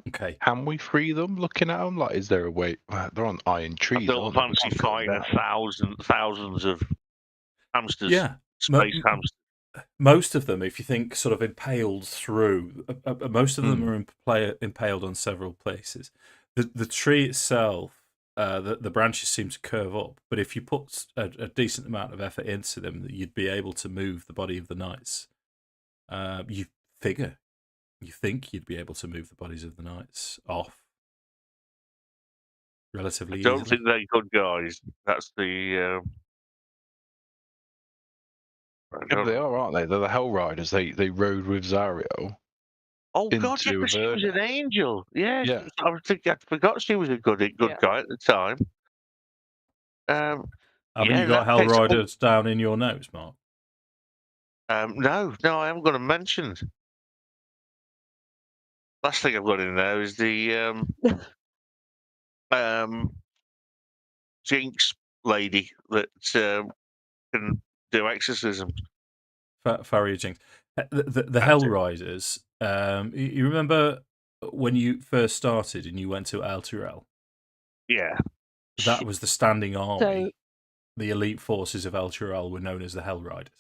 Okay. Can we free them looking at them? Like, is there a way? They're on iron trees. I don't fancy fighting thousands of hamsters. Yeah. Space hamsters. Most of them, if you think sort of impaled through, most of them are impaled on several places. The tree itself, the branches seem to curve up, but if you put a decent amount of effort into them, you'd be able to move the body of the knights. You think you'd be able to move the bodies of the knights off relatively easily. I don't think they're good guys. That's the... Yeah, they are, aren't they? They're the Hell Riders. They rode with Zariel. Oh God! Yeah, she was an angel. Yeah, yeah. I forgot she was a good guy at the time. Haven't you got Hell Riders down in your notes, Mark? No, I haven't got them mentioned. Last thing I've got in there is the Jinx lady that can do exorcisms. Faria Jinx. The Hell Riders. You remember when you first started and you went to Elturel? Yeah. That was the standing army. The elite forces of Elturel were known as the Hell Riders.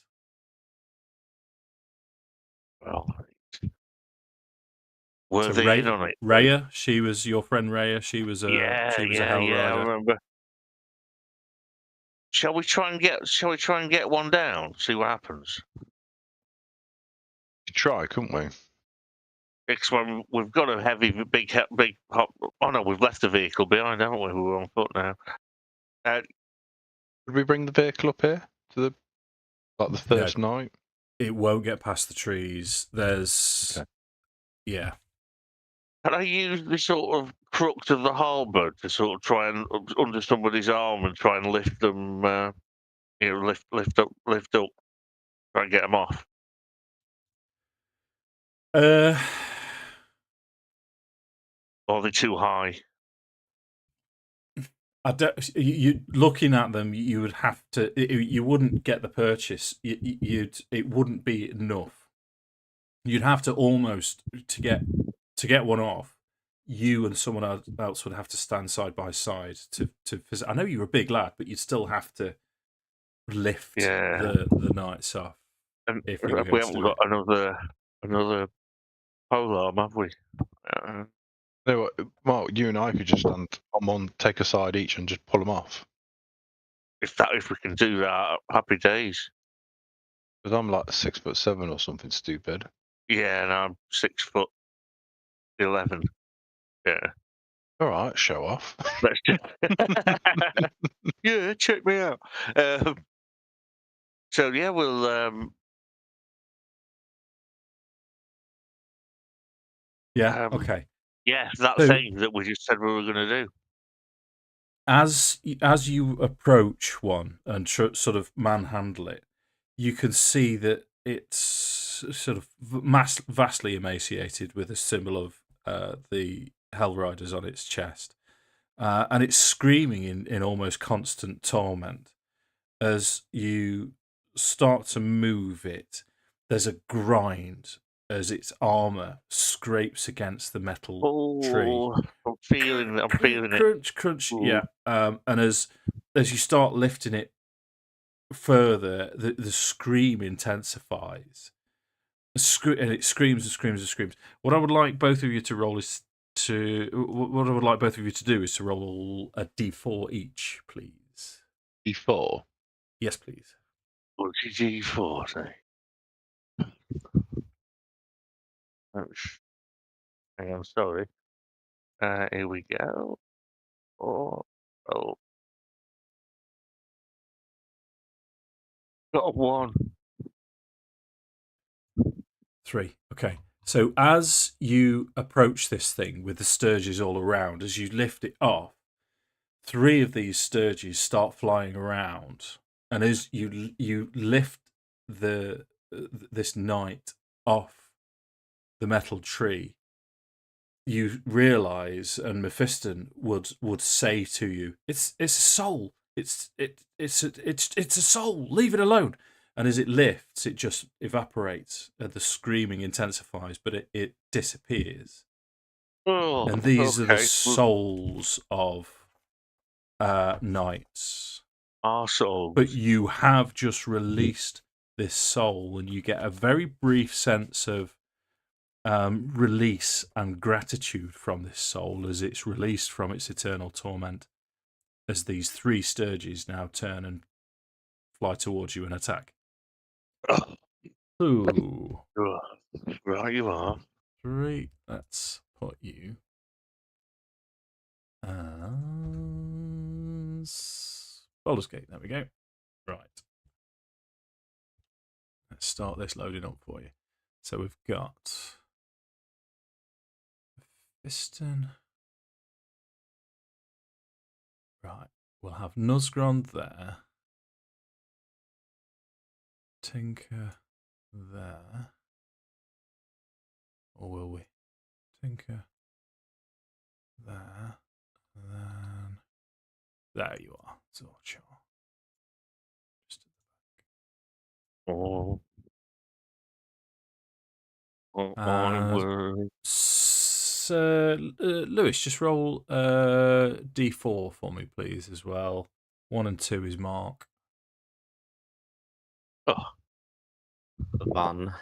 Well, were they in on it? Rhea, she was your friend Rhea. She was a Hell Rider. I remember. Shall we try and get one down? See what happens. Try, couldn't we? Because we've got a heavy, big hop. Oh no, we've left the vehicle behind, haven't we? We're on foot now. Could we bring the vehicle up here to the first night? It won't get past the trees. There's, yeah. Can I use the sort of crux of the halberd to sort of try and under somebody's arm and try and lift them, lift up, try and get them off? Or are they too high? I don't. You looking at them, you would have to. You wouldn't get the purchase. It wouldn't be enough. You'd have to almost to get one off. You and someone else would have to stand side by side to. I know you're a big lad, but you'd still have to lift the knights off. And we haven't got another polearm, have we? No, Mark, you and I could just stand on one, take a side each, and just pull them off. If we can do that, happy days. Because I'm like 6'7" or something stupid. Yeah, and I'm 6'11". Yeah. All right, show off. Let's just... yeah, check me out. So yeah, we'll. Yeah. Okay. Yeah, that thing that we just said we were going to do. As you approach one and sort of manhandle it, you can see that it's sort of vastly emaciated with a symbol of the Hell Riders on its chest. And it's screaming in almost constant torment. As you start to move it, there's a grind as its armor scrapes against the metal tree. I'm feeling it. Crunch. Ooh. Yeah. And as you start lifting it further, the scream intensifies. And it screams and screams and screams. What I would like both of you to roll is what I would like both of you to do is to roll a d4 each, please. D4? Yes, please. What's your d4 say? Hang on, sorry. Here we go. Oh. Got a 1. 3. Okay. So as you approach this thing with the sturges all around, as you lift it off, 3 of these sturges start flying around, and as you lift this knight off the metal tree, you realise, and Mephiston would say to you, "It's a soul. It's a soul. Leave it alone." And as it lifts, it just evaporates. The screaming intensifies, but it disappears. Oh, and these are the souls of knights. Our souls. But you have just released this soul, and you get a very brief sense of release and gratitude from this soul as it's released from its eternal torment, as these 3 sturges now turn and fly towards you and attack. Ooh. Right, you are. 3. Let's put you as baldursgate. There we go. Right. Let's start this loading up for you. So we've got Mephiston. Right. We'll have Nuzgron there. Tinker there. Or will we? Tinker there. And then there you are. Zorchar. Just at the back. Lewis, just roll d4 for me, please, as well. 1 and 2 is Mark. Oh. 1.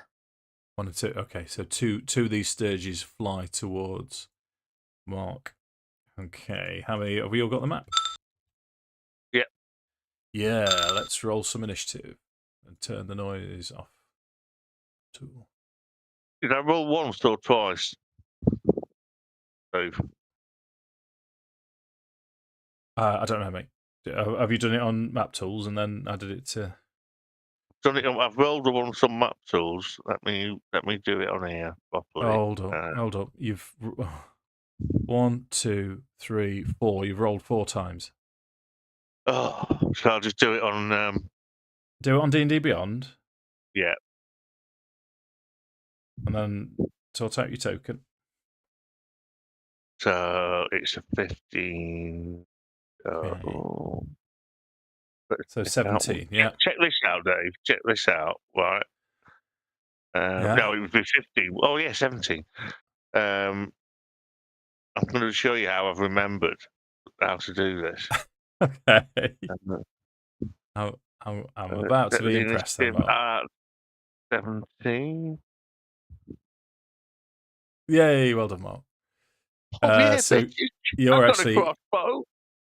1 and 2. Okay, so two of these sturges fly towards Mark. Okay, how many have we all got the map? Yep. Yeah, let's roll some initiative and turn the noise off. Tool. Did I roll once or twice? Dave. I don't know, mate. Have you done it on map tools and then added it to? I've rolled on some map tools. Let me do it on here properly. Hold up. You've 1, 2, 3, 4. You've rolled 4 times. Oh, so I'll just do it on. Do it on D&D Beyond. Yeah. And then sort out your token. So it's a 15. Okay. So 17, yeah. Check this out, Dave. Check this out, right? Yeah. No, it would be 15. Oh, yeah, 17. I'm going to show you how I've remembered how to do this. Okay. I'm about to be impressed, then, Mark. 17. Yay, well done, Mark. So you're actually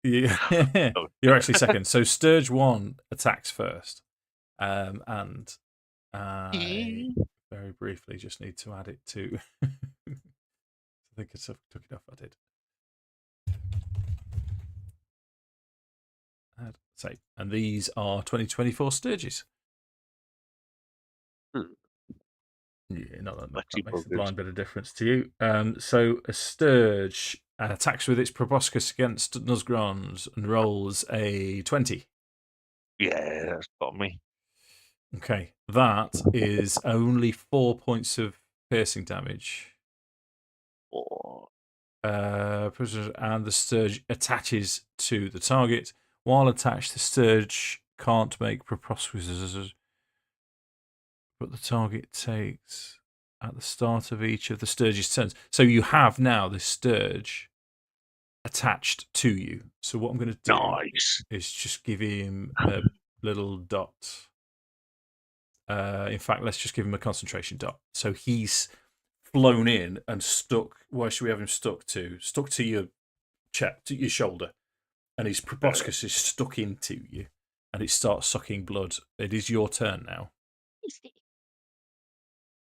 you're actually second. So Sturge 1 attacks first, and I very briefly just need to add it to. I think I took it off. I did. Add save, and these are 2024 Sturges. Yeah, not that makes a blind bit of difference to you. So a Sturge attacks with its proboscis against Nuzgrons and rolls a 20. Yeah, that's got me. Okay, that is only 4 points of piercing damage. And the Sturge attaches to the target. While attached, the Sturge can't make proboscis, but the target takes at the start of each of the Sturge's turns. So you have now this Sturge attached to you. So what I'm going to do is just give him a little dot. In fact, let's just give him a concentration dot. So he's flown in and stuck. Where should we have him stuck to? Stuck to your chest, to your shoulder, and his proboscis is stuck into you, and it starts sucking blood. It is your turn now.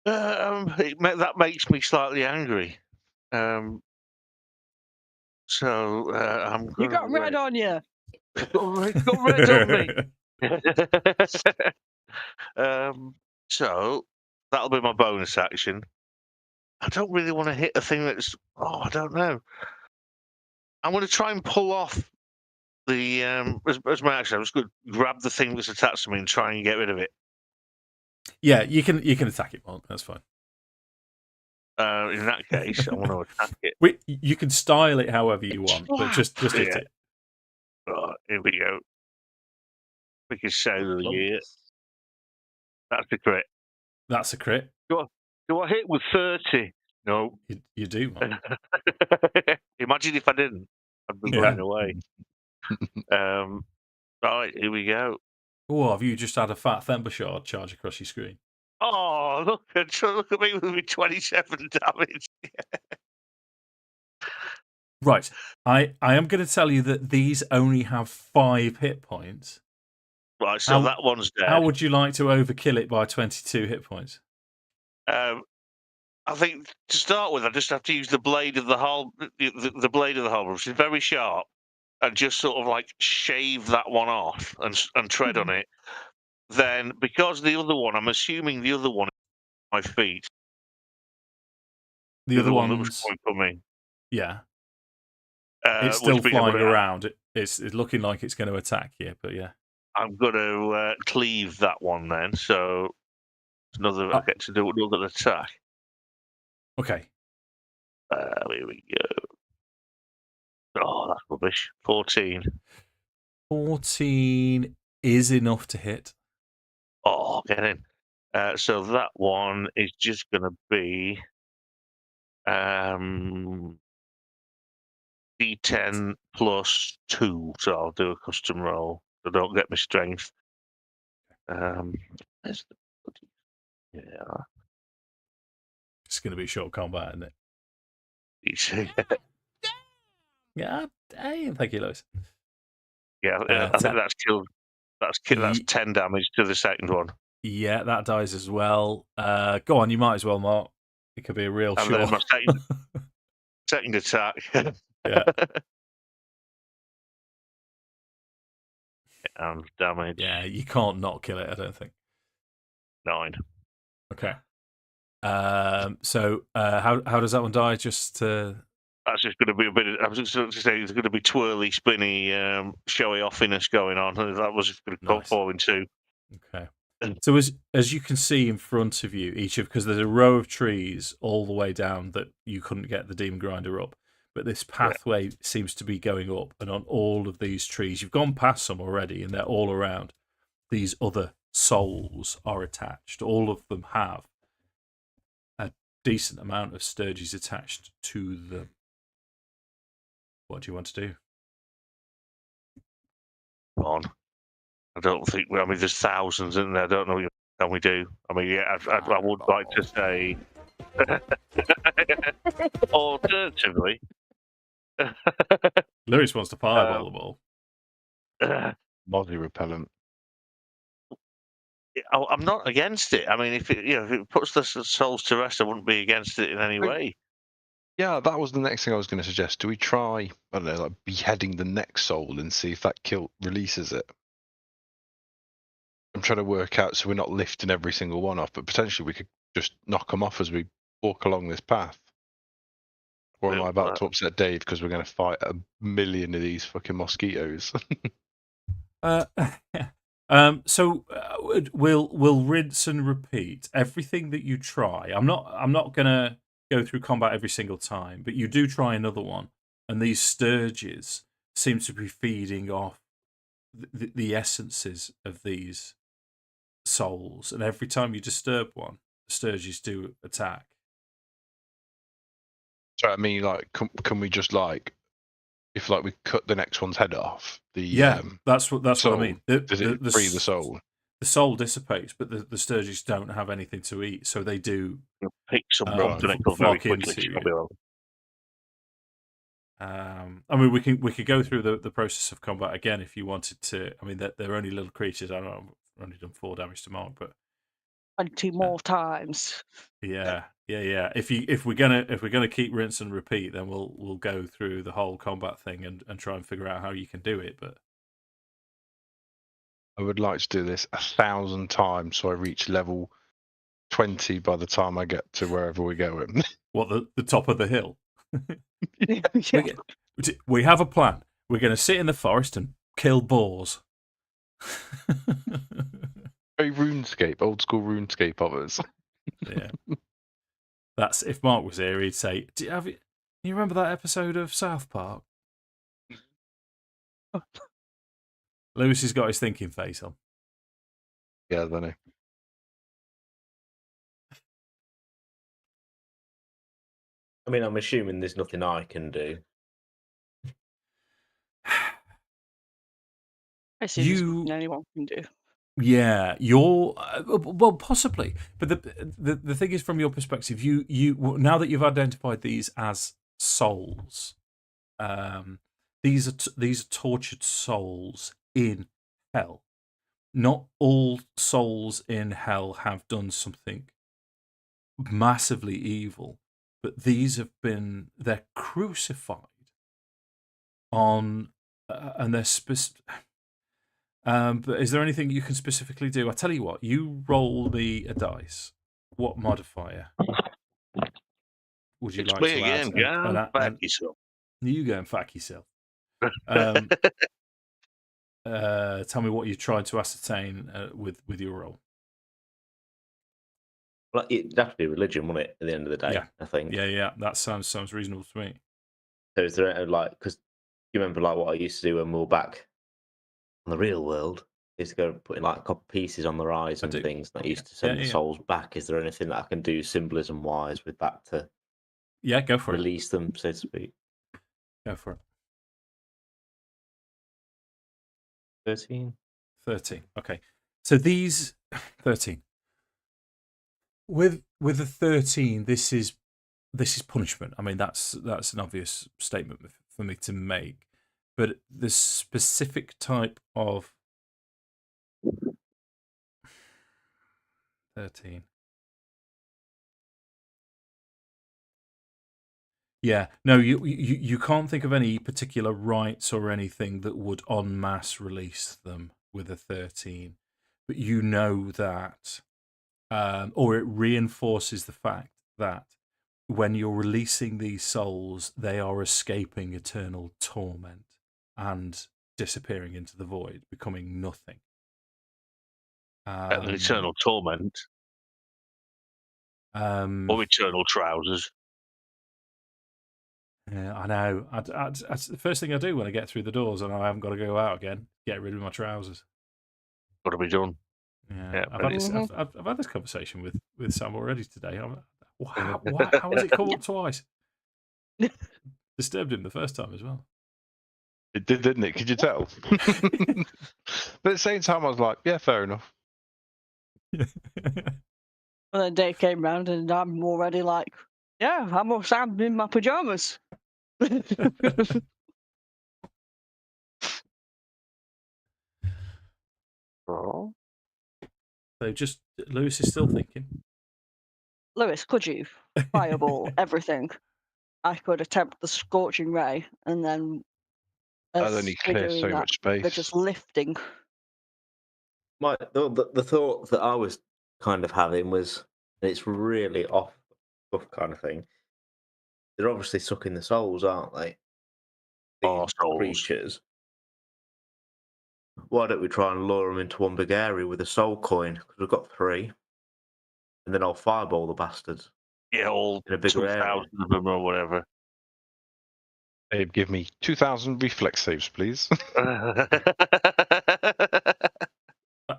That makes me slightly angry. So I'm. You got red on you. Got red on me. So that'll be my bonus action. I don't really want to hit a thing that's. Oh, I don't know. I'm going to try and pull off the as my action. I'm just going to grab the thing that's attached to me and try and get rid of it. Yeah, you can attack it, Mark. That's fine. In that case, I want to attack it. You can style it however you want, but just hit it. Right, here we go. We can sail of the year. That's a crit. That's a crit. Do I hit with 30? No. You do, man. Imagine if I didn't. I'd be running away. Right, here we go. Oh, have you just had a fat Thembershard charge across your screen? Oh, look at me with me 27 damage. Right. I am going to tell you that these only have 5 hit points. Right, so that one's dead. How would you like to overkill it by 22 hit points? I think to start with, I just have to use the blade of the the blade of the halberd, which is very sharp, and just sort of like shave that one off and tread on it. Then, because the other one, I'm assuming the other one is my feet. The other one that was coming for me. Yeah. It's still flying around. It's looking like it's going to attack you, but yeah. I'm going to cleave that one then, so I get to do another attack. Okay. Here we go. Oh, that's rubbish. 14. 14 is enough to hit. Oh, get in. So that one is just going to be D10 plus 2. So I'll do a custom roll. So don't get my strength. It's going to be short combat, isn't it? Yeah, thank you, Lewis. Yeah, I think that's killed. That's 10 damage to the second one. Yeah, that dies as well. Go on, you might as well, Mark. It could be a real short. And then my second attack. Yeah. And damage. Yeah, you can't not kill it, I don't think. 9. Okay. So how does that one die? Just That's just going to be a bit. I was just going to say there's going to be twirly, spinny, showy offiness going on. That was just going to fall in two. Okay. So as you can see in front of you, because there's a row of trees all the way down that you couldn't get the demon grinder up, but this pathway seems to be going up, and on all of these trees, you've gone past some already, and they're all around. These other souls are attached. All of them have a decent amount of sturges attached to them. What do you want to do? Come on. I don't think. I mean, there's thousands in there. I don't know what can we do. I mean, yeah, I would like to say. Alternatively, Lewis wants to fireball the ball. Mozzie repellent. I'm not against it. I mean, if it puts the souls to rest, I wouldn't be against it in any way. Yeah, that was the next thing I was going to suggest. Do we try, I don't know, like beheading the next soul and see if that releases it? I'm trying to work out so we're not lifting every single one off, but potentially we could just knock them off as we walk along this path. Or am I about to upset Dave because we're going to fight 1 million of these fucking mosquitoes? So we'll rinse and repeat everything that you try. I'm not gonna go through combat every single time, but you do try another one, and these sturges seem to be feeding off the essences of these souls, and every time you disturb one, the sturges do attack. So I mean, like, can we just if we cut the next one's head off? That's what I mean. Does it free the soul? The soul dissipates, but the sturges don't have anything to eat, so they do pick some very quickly. I mean, we could go through the process of combat again if you wanted to. I mean, they're only little creatures. I don't know. I've only done 4 damage to Mark, but 20 more times. Yeah. If we're gonna keep rinse and repeat, then we'll go through the whole combat thing and try and figure out how you can do it. But I would like to do this 1,000 times so I reach level 20 by the time I get to wherever we're going. What, the top of the hill? We have a plan. We're going to sit in the forest and kill boars. Very RuneScape, old school RuneScape of us. Yeah. That's if Mark was here, he'd say, you remember that episode of South Park? Lewis has got his thinking face on. Yeah, I know. I mean, I'm assuming there's nothing I can do. I assume there's nothing anyone can do. Yeah, you're well, possibly, but the thing is, from your perspective, you now that you've identified these as souls, these are tortured souls in hell. Not all souls in hell have done something massively evil, but they're crucified on, and they're but is there anything you can specifically do? I tell you what, you roll me a dice. What modifier would you like to add? Back yourself. You go and fuck yourself. Tell me what you tried to ascertain with your roll. Well, it'd have to be religion, wouldn't it? At the end of the day, I think. Yeah. That sounds reasonable to me. So is there because you remember what I used to do when we were back on the real world? Is to go putting copper pieces on their eyes and things that used to send the souls back. Is there anything that I can do symbolism wise with that to? Yeah, go for release them, so to speak. Go for it. 13. Okay. So these 13. With the 13, this is punishment. I mean, that's an obvious statement for me to make. But the specific type of 13. Yeah, no, you can't think of any particular rites or anything that would en masse release them with a 13, but you know that, or it reinforces the fact that when you're releasing these souls, they are escaping eternal torment and disappearing into the void, becoming nothing. The eternal torment. Or eternal trousers. Yeah, I know. That's the first thing I do when I get through the doors and I haven't got to go out again. Get rid of my trousers. Got to be done. Yeah, I've had this conversation with Sam already today. How has it come up twice? Disturbed him the first time as well. It did, didn't it? Could you tell? But at the same time, I was like, yeah, fair enough. And then Dave came round and I'm already like, yeah, I'm in my pajamas. Oh. So just Lewis is still thinking. Lewis, could you fireball everything? I could attempt the scorching ray, and then I'd only clear so much space. They're just lifting. The thought that I was kind of having was, and it's really off kind of thing. They're obviously sucking the souls, aren't they? These creatures. Why don't we try and lure them into one big area with a soul coin? Because we've got 3. And then I'll fireball the bastards. Yeah, all in a bigger area of them or whatever. Abe, give me 2,000 reflex saves, please.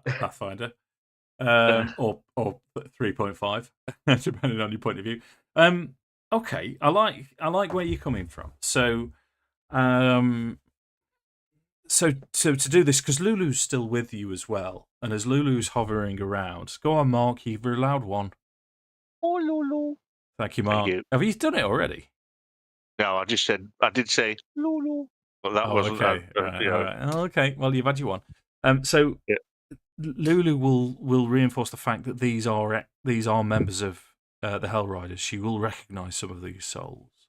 Pathfinder. Or 3.5, depending on your point of view. Okay, I like where you're coming from. So to do this, because Lulu's still with you as well, and as Lulu's hovering around, go on, Mark. You've allowed one. Oh, Lulu. Thank you, Mark. Thank you. Have you done it already? No, I did say Lulu. But that wasn't okay. Right. Oh, okay. Well, you've had your one. So yeah. Lulu will reinforce the fact that these are members of the Hell Riders. She will recognise some of these souls.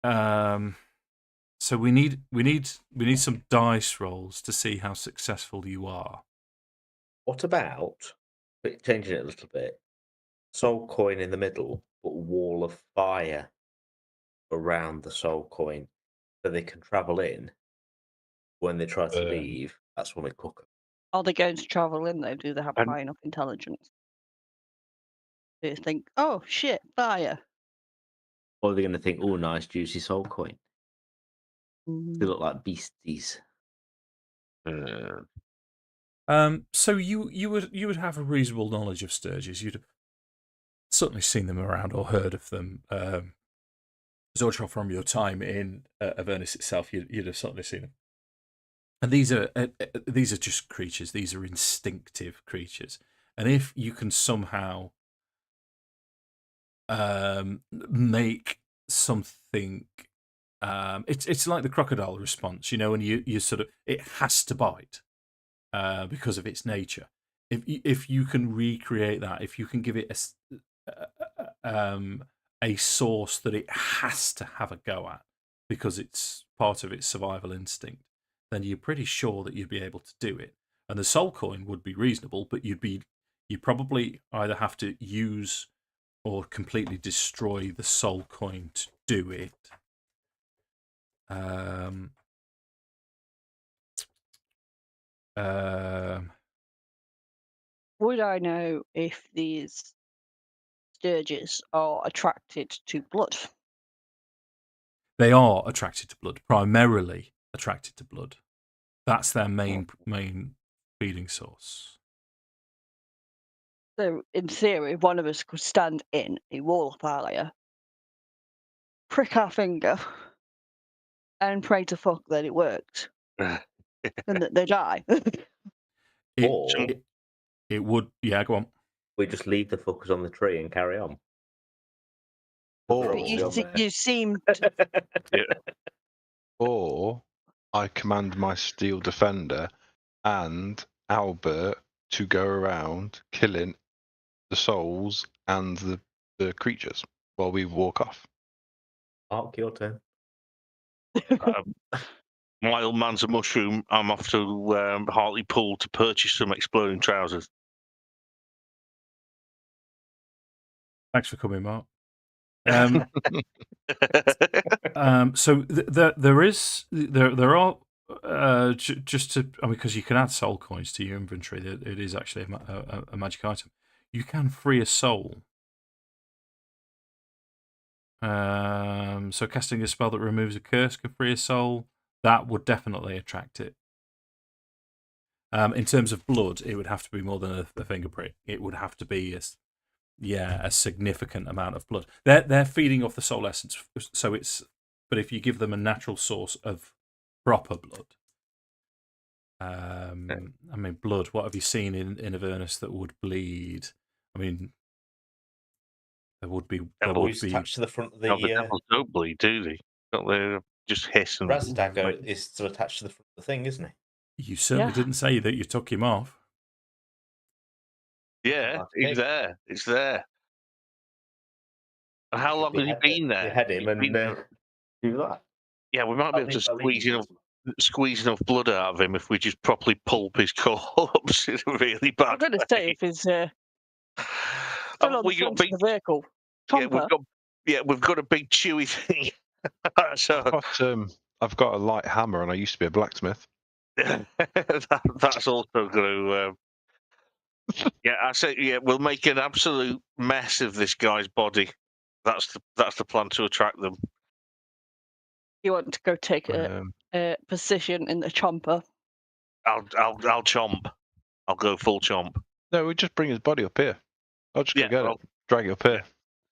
So we need some dice rolls to see how successful you are. What about changing it a little bit? Soul coin in the middle, but a wall of fire around the soul coin, so they can travel in. When they try to leave, that's when we cook them. Are they going to travel in though? Do they have high enough intelligence? Do you think, oh shit, fire? Or are they going to think, oh, nice juicy soul coin? They look like beasties. So you would have a reasonable knowledge of sturges. You'd have certainly seen them around or heard of them. Zortro, from your time in Avernus itself, you'd have certainly seen them. And these are just creatures. These are instinctive creatures. And if you can somehow make something, it's like the crocodile response, when you sort of, it has to bite because of its nature. If you can recreate that, if you can give it a source that it has to have a go at because it's part of its survival instinct, then you're pretty sure that you'd be able to do it. And the soul coin would be reasonable, but you probably either have to use or completely destroy the soul coin to do it. Would I know if these sturges are attracted to blood? They are attracted to blood, primarily attracted to blood. That's their main feeding source. So, in theory, one of us could stand in a wall of fire, prick our finger, and pray to fuck that it worked, and that they die. It would, yeah, go on. We just leave the fuckers on the tree and carry on. You seem. Or I command my steel defender and Albert to go around killing the souls and the creatures while we walk off. Mark, your turn. My old man's a mushroom. I'm off to Hartlepool to purchase some exploding trousers. Thanks for coming, Mark. So there are just to because you can add soul coins to your inventory. It is actually a magic item. You can free a soul. So casting a spell that removes a curse can free a soul. That would definitely attract it. In terms of blood, it would have to be more than a finger prick. It would have to be a significant amount of blood. They're feeding off the soul essence, so it's. But if you give them a natural source of proper blood, I mean, blood. What have you seen in Avernus that would bleed? I mean, there would be attached to the front of the. The devils don't bleed, do they? They just hiss and. Raz's dagger is still attached to the front of the thing, isn't he? You certainly didn't say that you took him off. Yeah, he's there. It's there. How long has he been there? You head him and do that. Yeah, we might be able to squeeze enough blood out of him if we just properly pulp his corpse in a really bad. I'm going to say if he's still on the front of the vehicle. We've got a big chewy thing. So I've got a light hammer, and I used to be a blacksmith. That's also going to. I say we'll make an absolute mess of this guy's body. That's the plan to attract them. You want to go take a position in the chomper? I'll chomp. I'll go full chomp. No, we just bring his body up here. I'll just go get it, drag it up here,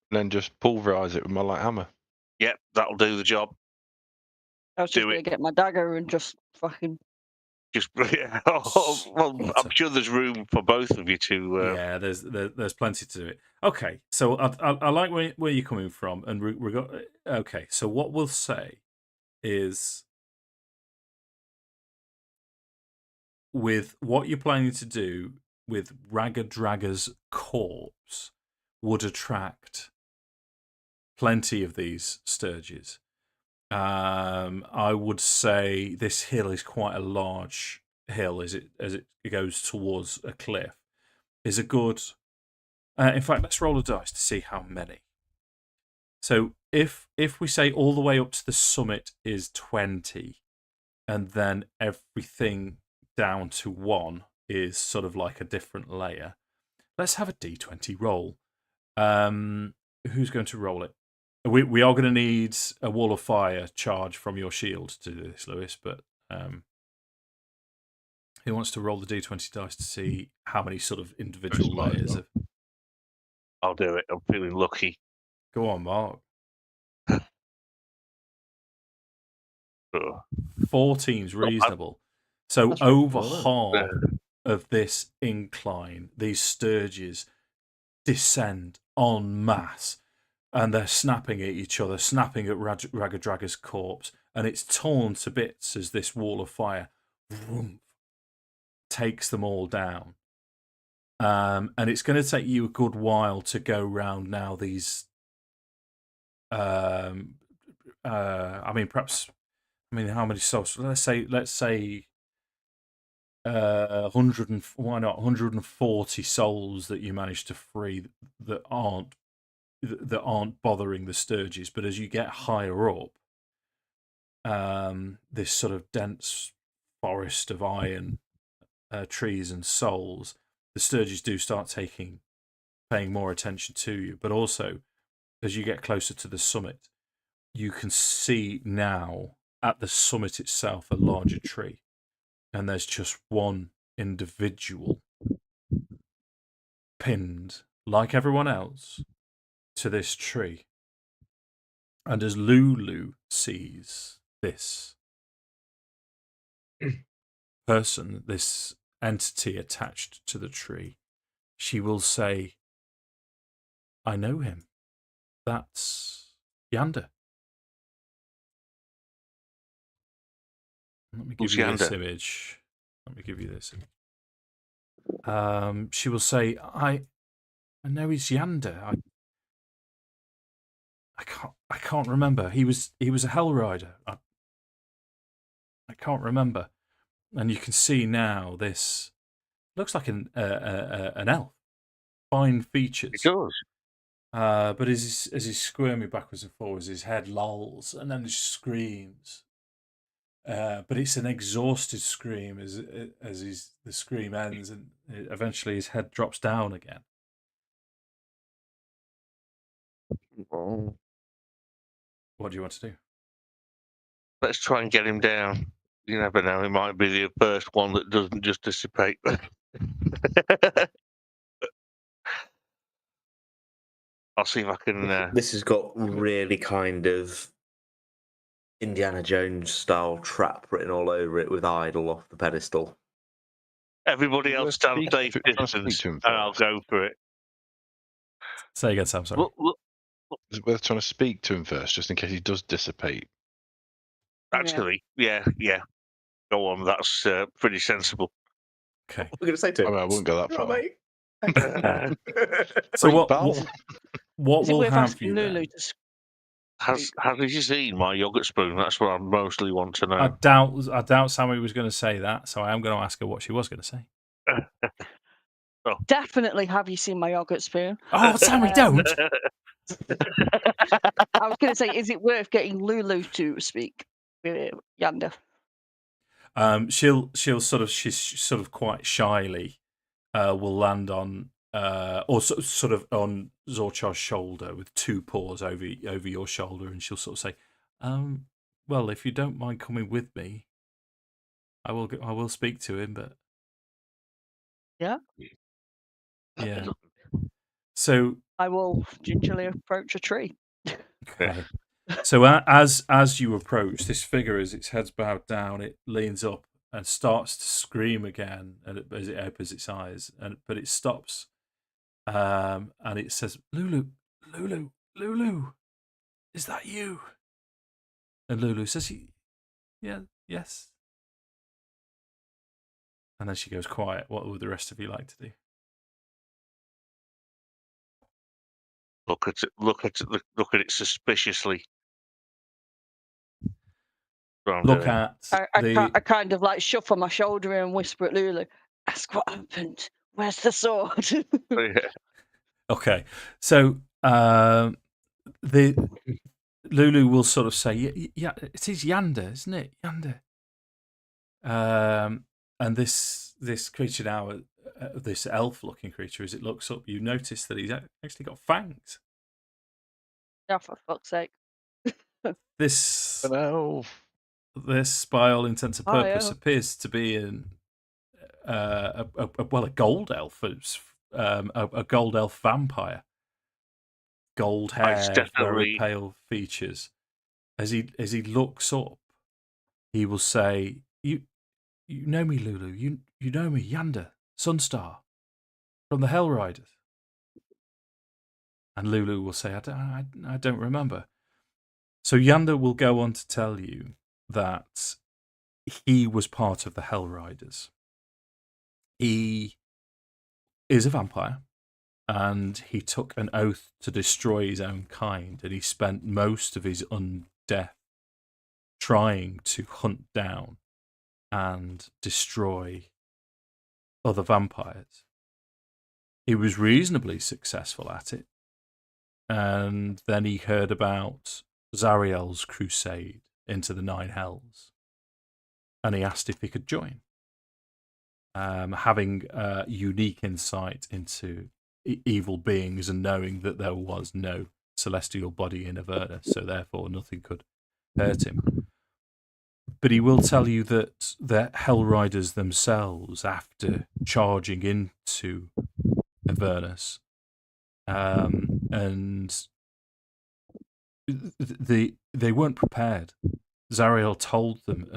and then just pulverize it with my light hammer. Yep, that'll do the job. I was just going to get my dagger and just fucking. Well, I'm sure there's room for both of you to. Yeah, there's plenty to do it. Okay, so I like where you're coming from, and we got. Okay, so what we'll say is, with what you're planning to do with Ragga-Dragga's corpse, would attract plenty of these sturges. I would say this hill is quite a large hill as it goes towards a cliff. Is a good. In fact, let's roll a dice to see how many. So if we say all the way up to the summit is 20, and then everything down to 1 is sort of like a different layer, let's have a d20 roll. Who's going to roll it? We are going to need a wall of fire charge from your shield to do this, Lewis, but who wants to roll the d20 dice to see how many sort of individual layers of... I'll do it. I'm feeling lucky. Go on, Mark. 14's reasonable. So over half of this incline, these sturges descend en masse. And they're snapping at each other, snapping at Ragga-Dragga's corpse, and it's torn to bits as this wall of fire takes them all down. And it's going to take you a good while to go round now these. I mean, perhaps. I mean, how many souls? Let's say. 140 souls that you managed to free that aren't bothering the sturges, but as you get higher up, this sort of dense forest of iron trees and souls, the sturges do start paying more attention to you. But also, as you get closer to the summit, you can see now at the summit itself a larger tree, and there's just one individual pinned, like everyone else, to this tree. And as Lulu sees this person, this entity attached to the tree, she will say, I know him. That's Yander. Let me give you this image. She will say, I know he's Yander. I can't remember. He was a Hell Rider. I can't remember. And you can see now this looks like an elf. Fine features. It does. But as he's squirming backwards and forwards, his head lolls and then just screams. But it's an exhausted scream as the scream ends, and eventually his head drops down again. Oh. What do you want to do? Let's try and get him down. You never know; he might be the first one that doesn't just dissipate. I'll see if I can. This has got really kind of Indiana Jones style trap written all over it with idol off the pedestal. Everybody else stand safe distance, and I'll go for it. Say again, Sam. Sorry. Is it worth trying to speak to him first, just in case he does dissipate? Actually, yeah. Go on, that's pretty sensible. Okay. We're going to say to him. I wouldn't go that far. Mate. So what will have you Lulu then? Has you seen my yogurt spoon? That's what I mostly want to know. I doubt Sammy was going to say that, so I am going to ask her what she was going to say. Definitely, have you seen my yogurt spoon? Oh, Sammy, don't! I was going to say, is it worth getting Lulu to speak with Yander? She's sort of quite shyly will land on or sort of on Zorchar's shoulder with two paws over your shoulder, and she'll sort of say, well, if you don't mind coming with me, I will speak to him, but yeah. So I will gingerly approach a tree. Okay. So as you approach this figure, as its head's bowed down, it leans up and starts to scream again, and as it opens its eyes, but it stops, and it says, "Lulu, Lulu, Lulu, is that you?" And Lulu says, "Yeah, yes." And then she goes quiet. What would the rest of you like to do? Look at it suspiciously. I kind of like shuffle my shoulder and whisper at Lulu, "Ask what happened. Where's the sword?" Okay, so the Lulu will sort of say, "Yeah, it is Yander, isn't it? Yander." And this creature now, this elf-looking creature, as it looks up, you notice that he's actually got fangs. Yeah, for fuck's sake! This by all intents and purpose, appears to be a gold elf, a gold elf vampire. Gold hair, very pale features. As he looks up, he will say, "You know me, Lulu. You know me, Yander, Sunstar, from the Hell Riders." And Lulu will say, I don't remember." So Yander will go on to tell you that he was part of the Hell Riders. He is a vampire, and he took an oath to destroy his own kind, and he spent most of his undeath trying to hunt down and destroy other vampires. He was reasonably successful at it, and then he heard about Zariel's crusade into the Nine Hells, and he asked if he could join. Having unique insight into evil beings and knowing that there was no celestial body in Avernus, so therefore nothing could hurt him. But he will tell you that the Hell Riders themselves, after charging into Avernus, and they weren't prepared. Zariel told them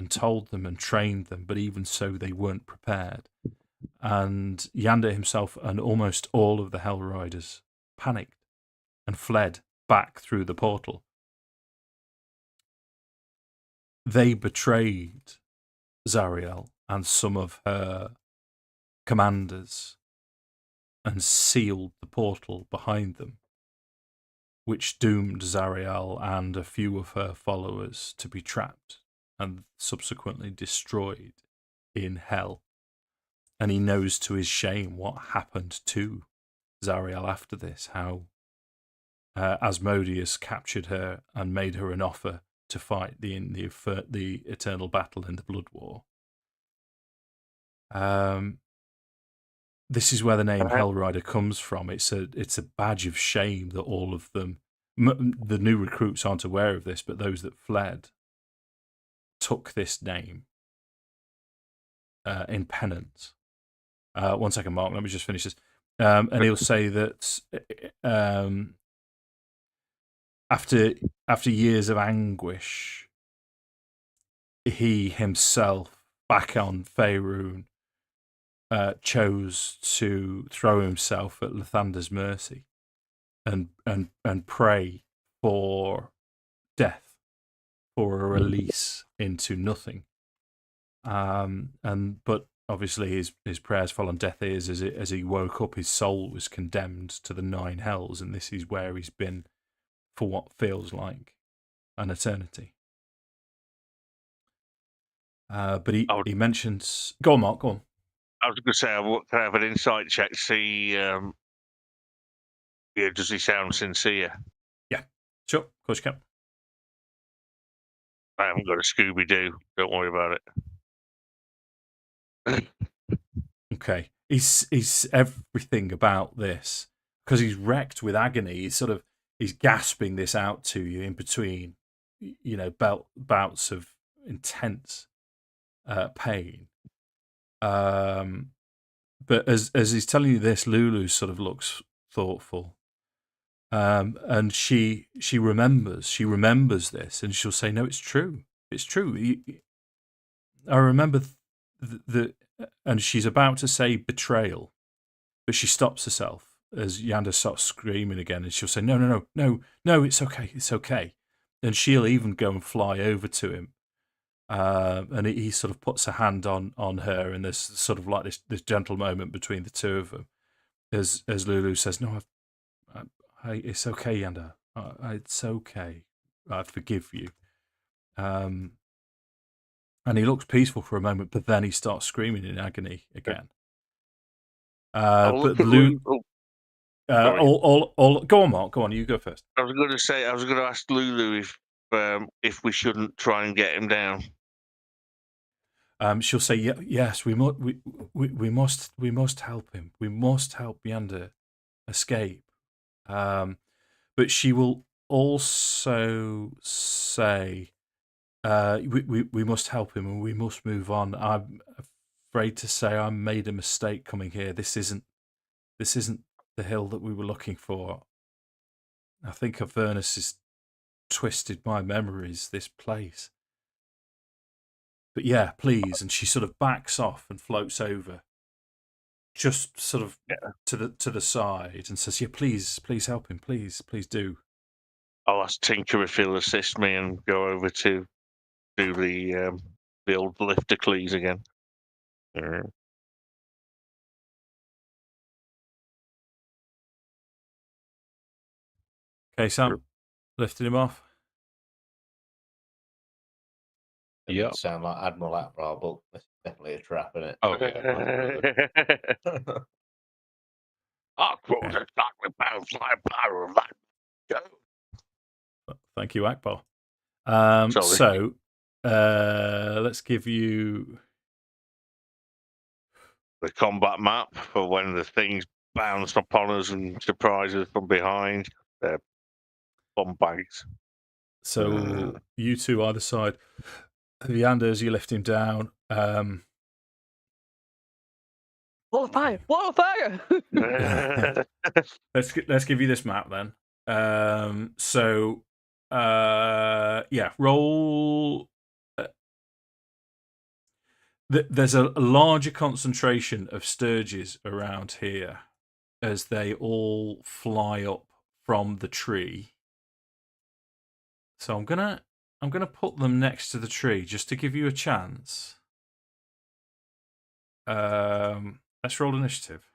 and trained them, but even so, they weren't prepared. And Yander himself and almost all of the Hell Riders panicked and fled back through the portal. They betrayed Zariel and some of her commanders and sealed the portal behind them, which doomed Zariel and a few of her followers to be trapped and subsequently destroyed in hell. And he knows to his shame what happened to Zariel after this, how Asmodeus captured her and made her an offer to fight the eternal battle in the Blood War. This is where the name Hellrider comes from. It's a badge of shame that all of them, the new recruits aren't aware of this, but those that fled took this name in penance. 1 second, Mark. Let me just finish this. And he'll say that after years of anguish, he himself, back on Faerun, chose to throw himself at Lathander's mercy and pray for death, for a release into nothing. But obviously his prayers fell on deaf ears as he woke up. His soul was condemned to the 9 hells, and this is where he's been for what feels like an eternity. But he mentions... Go on, Mark, go on. I was going to say, can I have an insight check to see, does he sound sincere? Yeah, sure, of course you can. I haven't got a Scooby-Doo, don't worry about it. Okay, he's everything about this, because he's wrecked with agony. He's gasping this out to you in between, bouts of intense pain. But as he's telling you this, Lulu sort of looks thoughtful, and she remembers this, and she'll say, "No, it's true. It's true. I remember and she's about to say betrayal, but she stops herself as Yander starts screaming again, and she'll say, "No, it's okay, it's okay." And she'll even go and fly over to him. And he sort of puts a hand on her, and there's sort of like this gentle moment between the two of them, as Lulu says, "No, it's okay, Yander. It's okay. I forgive you." And he looks peaceful for a moment, but then he starts screaming in agony again. But Lulu, go on, Mark. Go on. You go first. I was going to ask Lulu if we shouldn't try and get him down. She'll say, "Yes, we must help him. We must help Yander escape." But she will also say, "We must help him, and we must move on. I'm afraid to say I made a mistake coming here. This isn't the hill that we were looking for. I think Avernus has twisted my memories. This place. But yeah, please." And she sort of backs off and floats over, just sort of to the side, and says, "Yeah, please help him, please do." I'll ask Tinker if he'll assist me and go over to do the old Liftocles again. Okay, Sam, lifting him off. Yeah, sound like Admiral Akbar, but it's definitely a trap, isn't it? Oh, yeah. Akbar's attack with fly power of that. Thank you, Akbar. So let's give you the combat map for when the things bounce upon us and surprise us from behind. They're bomb bags. So you two either side. Yander, as you lift him down. Wall of fire! Wall of fire! Let's give you this map then. Roll. There's a larger concentration of sturges around here as they all fly up from the tree. So I'm gonna put them next to the tree just to give you a chance. Let's roll initiative.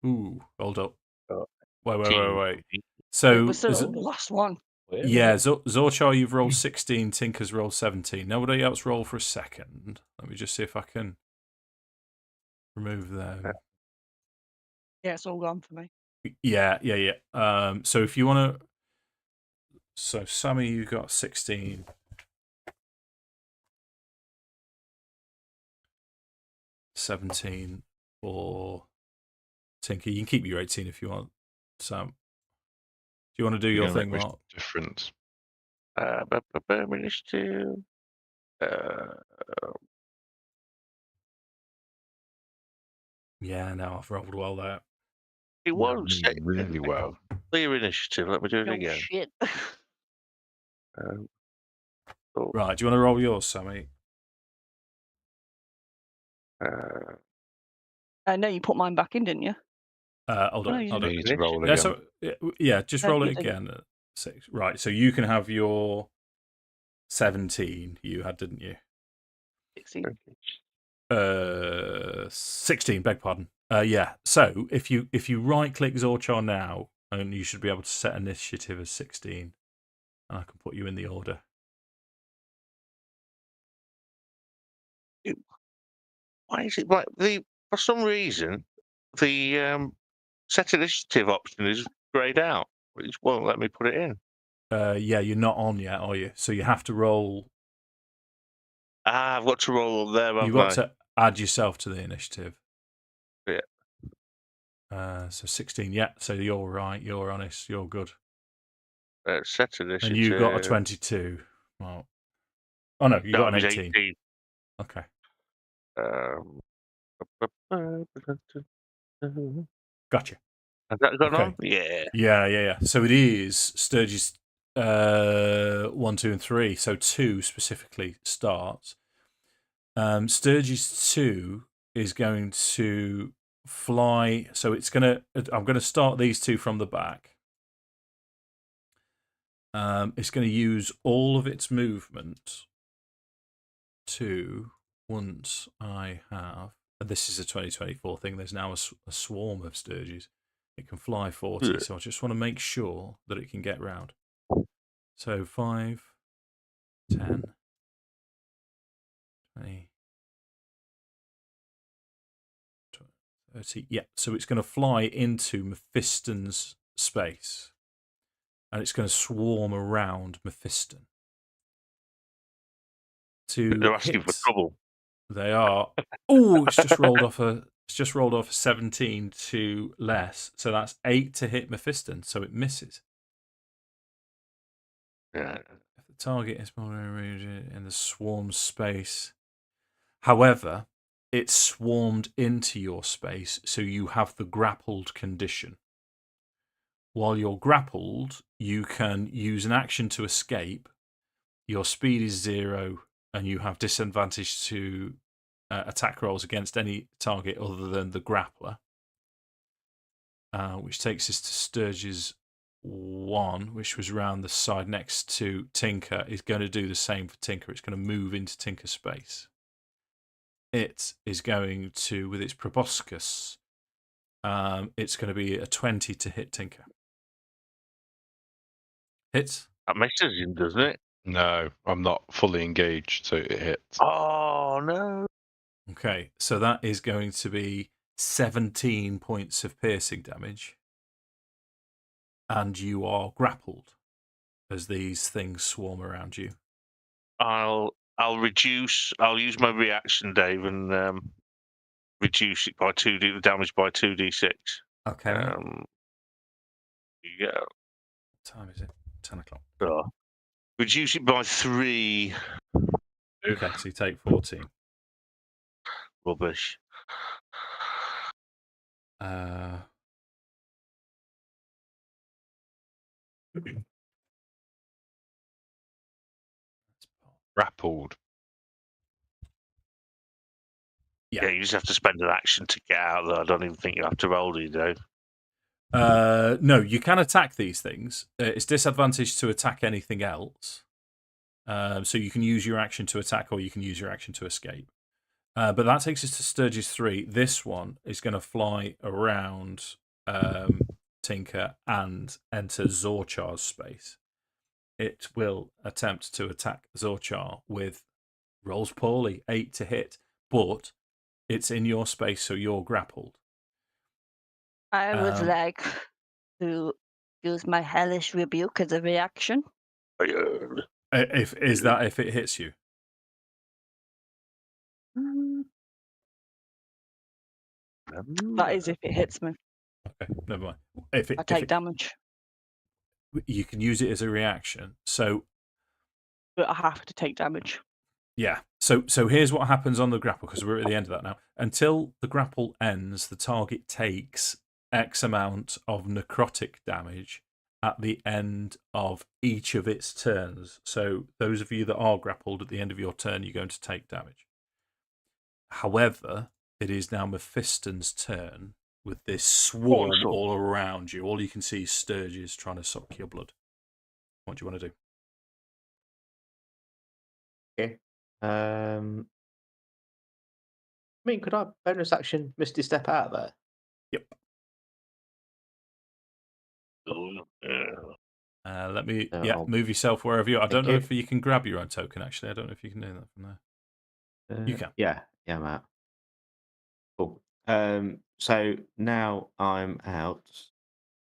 Ooh, hold up. Wait. So we're still the last one. Yeah, Zorchar, you've rolled 16. Tinker's rolled 17. Nobody else roll for a second. Let me just see if I can remove them. Yeah, it's all gone for me. Yeah. So if you want to... So, Sammy, you got 16. $17 for Tinker. You can keep your 18 if you want, Sam. Do you want to do your thing, Mark? Difference. Initiative. Yeah, no, I've rolled well there. It won't say really well. Clear initiative. Let me do it again. Shit. Right, do you want to roll yours, Sammy? No, you put mine back in, didn't you? Hold on. You need to roll again. Yeah, just roll it again at 6. Right, so you can have your 17 you had, didn't you? 16. 16, beg pardon. Yeah, so if you right-click Zorchar now, and you should be able to set initiative as 16, and I can put you in the order. Why is it like for some reason the set initiative option is greyed out, which won't let me put it in. Yeah, you're not on yet, are you? So you have to roll. I've got to roll there. You've got to add yourself to the initiative. Yeah. So 16. Yeah. So you're right. You're honest. You're good. Set initiative. And you got a 22. Well, oh no, you got an 18. Okay. Gotcha. Has that gone on? Yeah. Yeah. So it is Sturgis 1, 2, and 3. So 2 specifically starts. Sturgis 2 is going to fly. So I'm going to start these 2 from the back. It's going to use all of its movement to, once I have, and this is a 2024 thing, there's now a swarm of Sturgis. It can fly 40, so I just want to make sure that it can get round. So 5, 10, 20, 30. Yeah, so it's going to fly into Mephiston's space. And it's going to swarm around Mephiston. They're asking for trouble. They are. Oh, it's just rolled off a 17 to less. So that's 8 to hit Mephiston, so it misses. Yeah. If the target is in the swarm space. However, it's swarmed into your space, so you have the grappled condition. While you're grappled, you can use an action to escape. Your speed is 0, and you have disadvantage to attack rolls against any target other than the grappler. Which takes us to Sturgis 1, which was round the side next to Tinker. Is going to do the same for Tinker. It's going to move into Tinker's space. It is going to, with its proboscis, it's going to be a 20 to hit Tinker. Hits? That messes him, doesn't it? No, I'm not fully engaged, so it hits. Oh, no. Okay, so that is going to be 17 points of piercing damage. And you are grappled as these things swarm around you. I'll use my reaction, Dave, and reduce it by 2d, the damage by 2d6. Okay. There you go. What time is it? 10 o'clock. Reduce it by 3. Okay, so you take 14. Rubbish. Grappled. Yeah, you just have to spend an action to get out there. I don't even think you have to roll, do you, Dave? No, you can attack these things. It's disadvantage to attack anything else. So you can use your action to attack, or you can use your action to escape. But that takes us to Sturgis 3. This one is going to fly around Tinker and enter Zorchar's space. It will attempt to attack Zorchar with rolls poorly, 8 to hit, but it's in your space, so you're grappled. I would like to use my hellish rebuke as a reaction. If it hits you? That is if it hits me. Okay, never mind. I take damage. You can use it as a reaction. So, but I have to take damage. Yeah. So here's what happens on the grapple, because we're at the end of that now. Until the grapple ends, the target takes X amount of necrotic damage at the end of each of its turns. So those of you that are grappled at the end of your turn, you're going to take damage. However, it is now Mephiston's turn with this swarm all around you. All you can see is Sturges trying to suck your blood. What do you want to do? Okay. I mean, could I bonus action Misty Step out there? Yep. Let me move yourself wherever you are. I don't know if you can grab your own token, actually. I don't know if you can do that from there. You can. Yeah, I'm out. Cool. So now I'm out.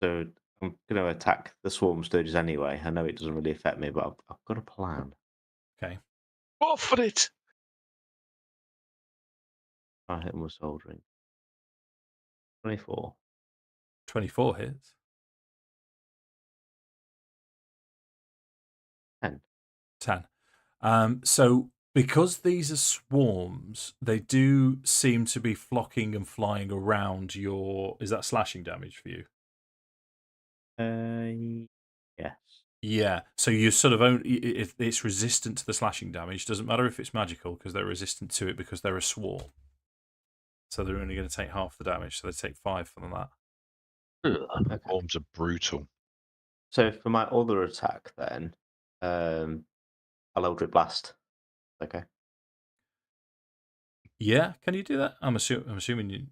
So I'm going to attack the swarm Sturges anyway. I know it doesn't really affect me, but I've got a plan. Okay. Go for it. I hit him with soldering. 24. 24 hits. 10. So because these are swarms, they do seem to be flocking and flying around your... Is that slashing damage for you? Yes. Yeah. So you sort of only... It's resistant to the slashing damage. Doesn't matter if it's magical, because they're resistant to it because they're a swarm. So they're only going to take half the damage. So they take 5 from that. Okay. Swarms are brutal. So for my other attack, then, I'll Eldritch Blast. Okay. Yeah, can you do that? I'm assuming you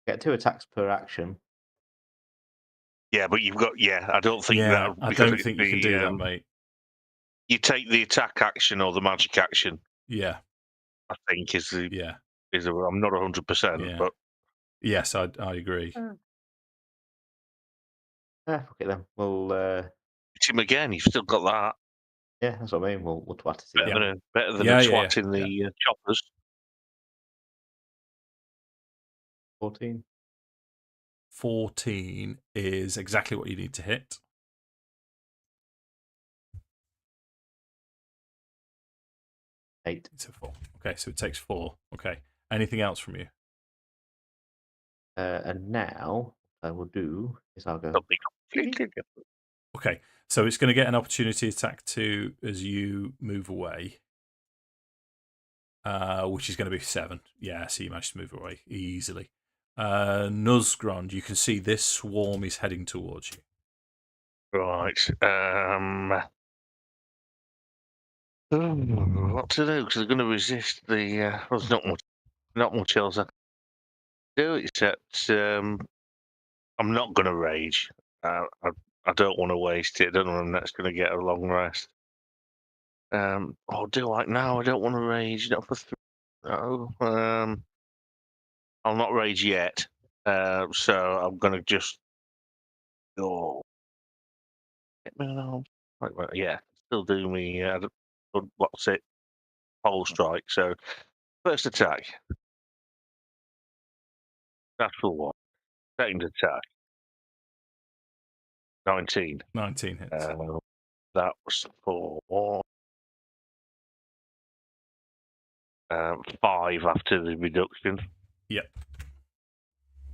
get 2 attacks per action. Yeah, but you've got I don't think that. I don't think you can do that, mate. You take the attack action or the magic action. Yeah, I think is the yeah. I'm not 100%, but yes, I agree. Fuck it then. We'll hit him again. You've still got that. Yeah, that's what I mean. We'll twat it again. Better than a twat in the choppers. 14. 14 is exactly what you need to hit. 8. It's a 4. Okay, so it takes 4. Okay. Anything else from you? And now what I will do is I'll go. Okay, so it's going to get an opportunity attack too as you move away, which is going to be 7. Yeah, so you managed to move away easily. Nuzgrond, you can see this swarm is heading towards you. Right. What to do? Because they're going to resist the. Well, there's not much else I can do except I'm not going to rage. I don't want to waste it. I don't know when that's going to get a long rest. Or do I now? I don't want to rage. Not for 3. No. I'll not rage yet. So I'm going to just go. Right, yeah, still do me. What's it? Pole strike. So first attack. Natural 1. Second attack. 19. 19 hits. That was for 5 after the reduction. Yep.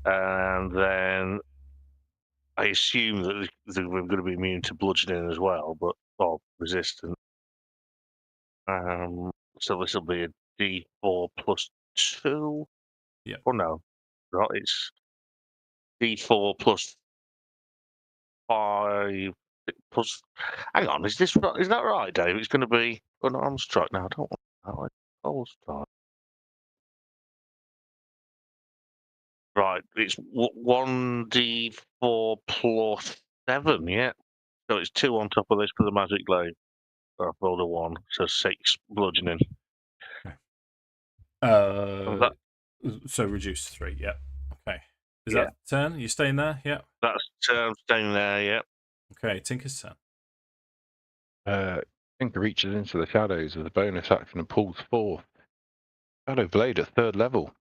And then I assume that we're going to be immune to bludgeoning as well, or resistant. So this will be a D4 plus 2. Yeah. Oh no, right? It's D4 plus 5 plus. Hang on, is that right, Dave? It's going to be unarmed strike now. I don't want that. Pole strike. Right, it's 1d4 plus 7, yeah. So it's 2 on top of this for the magic blade. I've rolled a 1, so 6 bludgeoning. So reduce 3, yeah. Okay. Is that turn? You staying there? Yeah. That's turn. Staying there. Yeah. Okay, Tinker's turn. Tinker reaches into the shadows with a bonus action and pulls forth Shadow Blade at 3rd level.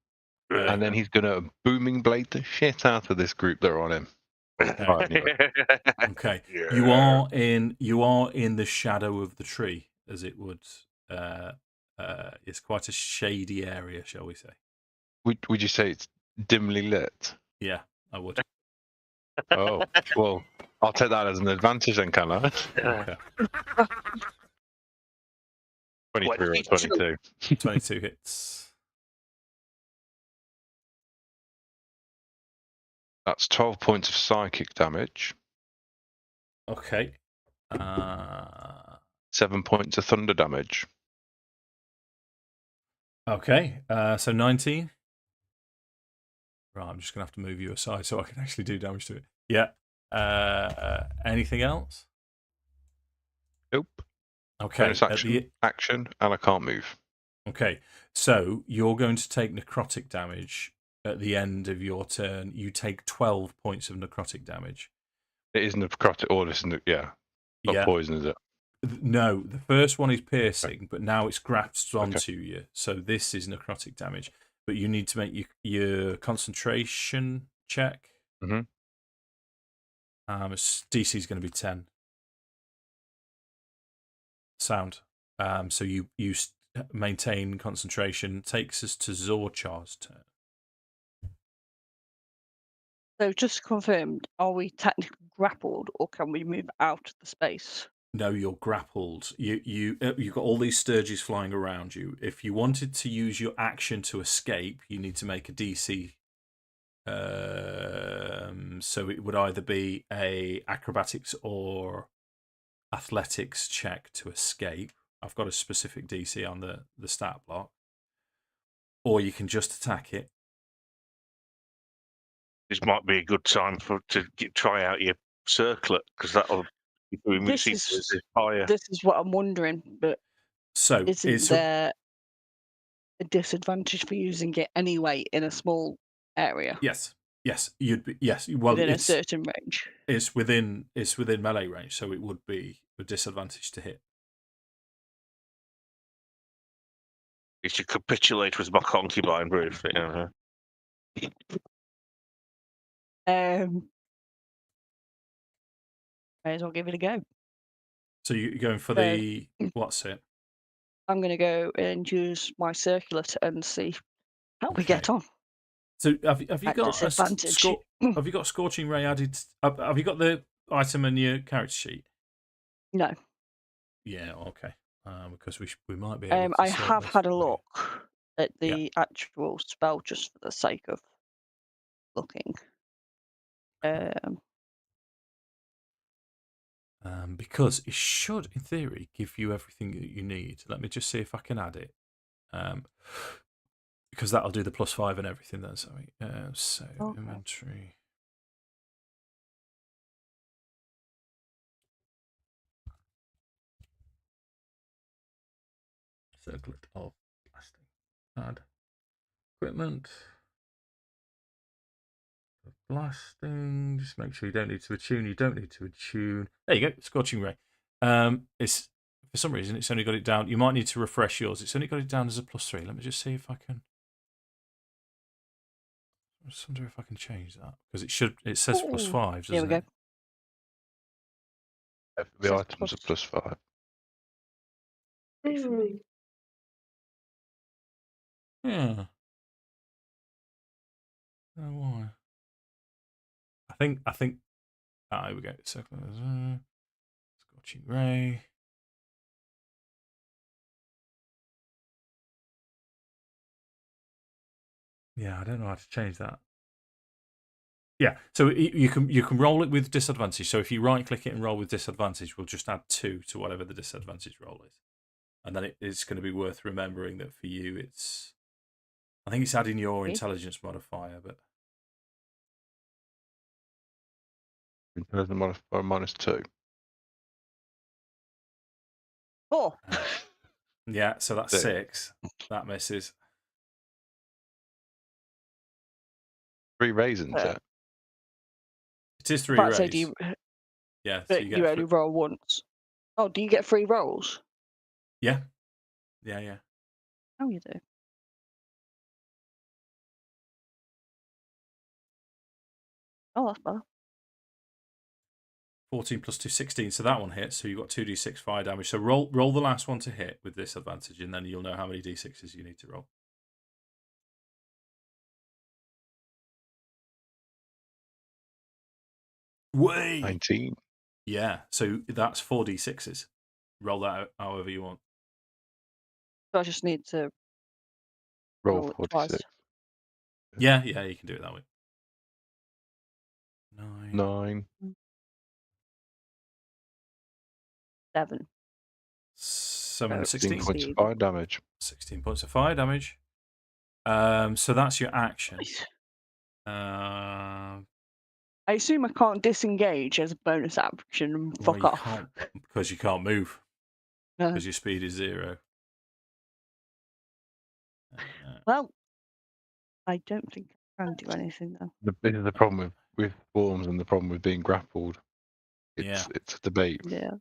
And then he's going to booming blade the shit out of this group that are on him. Okay. Yeah. You are in the shadow of the tree, as it would. It's quite a shady area, shall we say? Would you say it's dimly lit? Yeah, I would. Oh, well, I'll take that as an advantage then, can I? Okay. 23 or 22. 22 hits. That's 12 points of psychic damage. Okay. 7 points of thunder damage. Okay. So 19. Right, I'm just going to have to move you aside so I can actually do damage to it. Yeah. Anything else? Nope. Okay. Bonus action, and I can't move. Okay. So you're going to take necrotic damage at the end of your turn. You take 12 points of necrotic damage. It is necrotic, or this isn't, not poison, is it? No, the first one is piercing, but now it's grasped onto you. So this is necrotic damage. But you need to make your concentration check. Mm-hmm. DC is going to be 10. Sound. So you maintain concentration. Takes us to Zorchar's turn. So just confirmed, are we technically grappled, or can we move out of the space? No, you're grappled. You've got all these sturges flying around you. If you wanted to use your action to escape, you need to make a DC. So it would either be a acrobatics or athletics check to escape. I've got a specific DC on the stat block. Or you can just attack it. This might be a good time to try out your circlet, because that'll. This is what I'm wondering, but isn't there a disadvantage for using it anyway in a small area? Yes, you'd be well within a certain range. It's within melee range, so it would be a disadvantage to hit. You should capitulate with my concubine, Ruth. May as well give it a go. So you're going for the what's it? I'm going to go and use my circlet and see how we get on. So have you got have you got Scorching Ray added? Have you got the item in your character sheet? No. Yeah. Okay. Because we might be able to I have had a look at the actual spell just for the sake of looking. Because it should, in theory, give you everything that you need. Let me just see if I can add it. Because that'll do the +5 and everything then. Sorry. So inventory. Circlet of blasting. Add equipment. Blasting. Just make sure you don't need to attune. You don't need to attune. There you go. Scorching Ray. It's for some reason it's only got it down. You might need to refresh yours. It's only got it down as a +3. Let me just see if I can. I just wonder if I can change that because it says +5. Here we go. The items are +5. Yeah. Oh, why? I think. Here we go. Scorching Ray. Yeah, I don't know how to change that. Yeah, so you can roll it with disadvantage. So if you right click it and roll with disadvantage, we'll just add 2 to whatever the disadvantage roll is, and then it's going to be worth remembering that for you, I think it's adding your intelligence modifier, but intelligence modifier -2. 4. Yeah, so that's 6. That misses. 3 raisins. It is 3 rays. Say, do you, yeah, so but you only roll once. Oh, do you get 3 rolls? Yeah. Yeah. Oh, you do. Oh, that's better. 14 plus 2, 16. So that one hits. So you've got 2d6 fire damage. So roll the last one to hit with this advantage, and then you'll know how many d6s you need to roll. Way 19. Yeah. So that's 4d6s. Roll that out however you want. So I just need to roll it twice. Yeah, you can do it that way. 9. 7. 7, 16 16 points of fire damage. 16 points of fire damage. So that's your action. I assume I can't disengage as a bonus action and fuck off. Because you can't move. Because your speed is 0. Well, I don't think I can do anything though. This is the problem with swarms and the problem with being grappled. It's a debate. Yeah.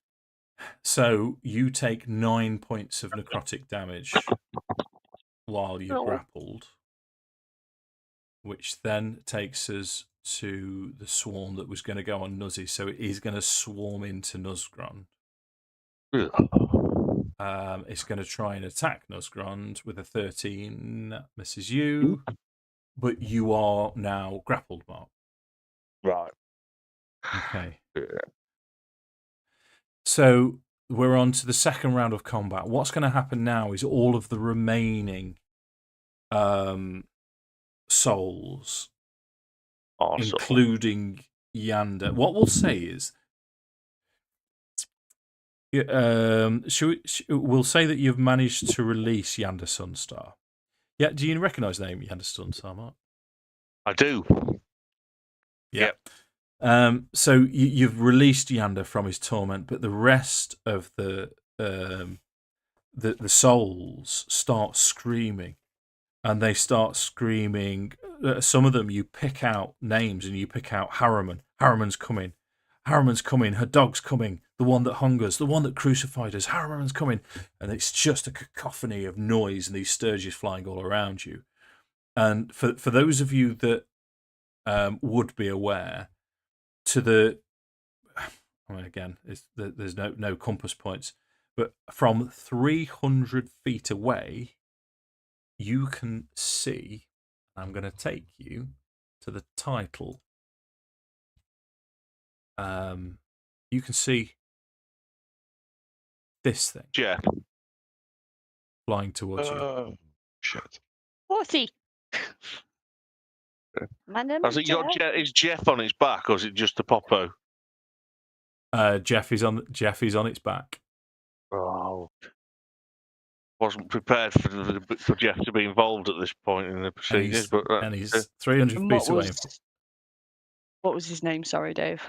So you take 9 points of necrotic damage while you're grappled, which then takes us to the swarm that was going to go on Nuzzy. So it is going to swarm into Nuzgrond. It's going to try and attack Nuzgrond with a 13. That misses you, but you are now grappled, Mark. Right. Okay. So we're on to the second round of combat. What's going to happen now is all of the remaining souls, including Yander. What we'll say is, we'll say that you've managed to release Yander Sunstar. Yeah, do you recognise the name Yander Sunstar, Mark? I do. Yeah. So you've released Yander from his torment, but the rest of the souls start screaming. And they start screaming. Some of them, you pick out names and you pick out Haruman. Haruman's coming. Haruman's coming. Her dog's coming. The one that hungers. The one that crucified us. Haruman's coming. And it's just a cacophony of noise and these sturges flying all around you. And for those of you that would be aware, again, there's no compass points, but from 300 feet away, you can see, I'm going to take you to the title. You can see this thing. Jeff. Flying towards you. Shit. Horsey. My name is Jeff. Is Jeff on its back or is it just a Popo? Jeff is on its back. Oh. Wasn't prepared for Jeff to be involved at this point in the proceedings, and he's 300 feet away. What was his name? Sorry, Dave.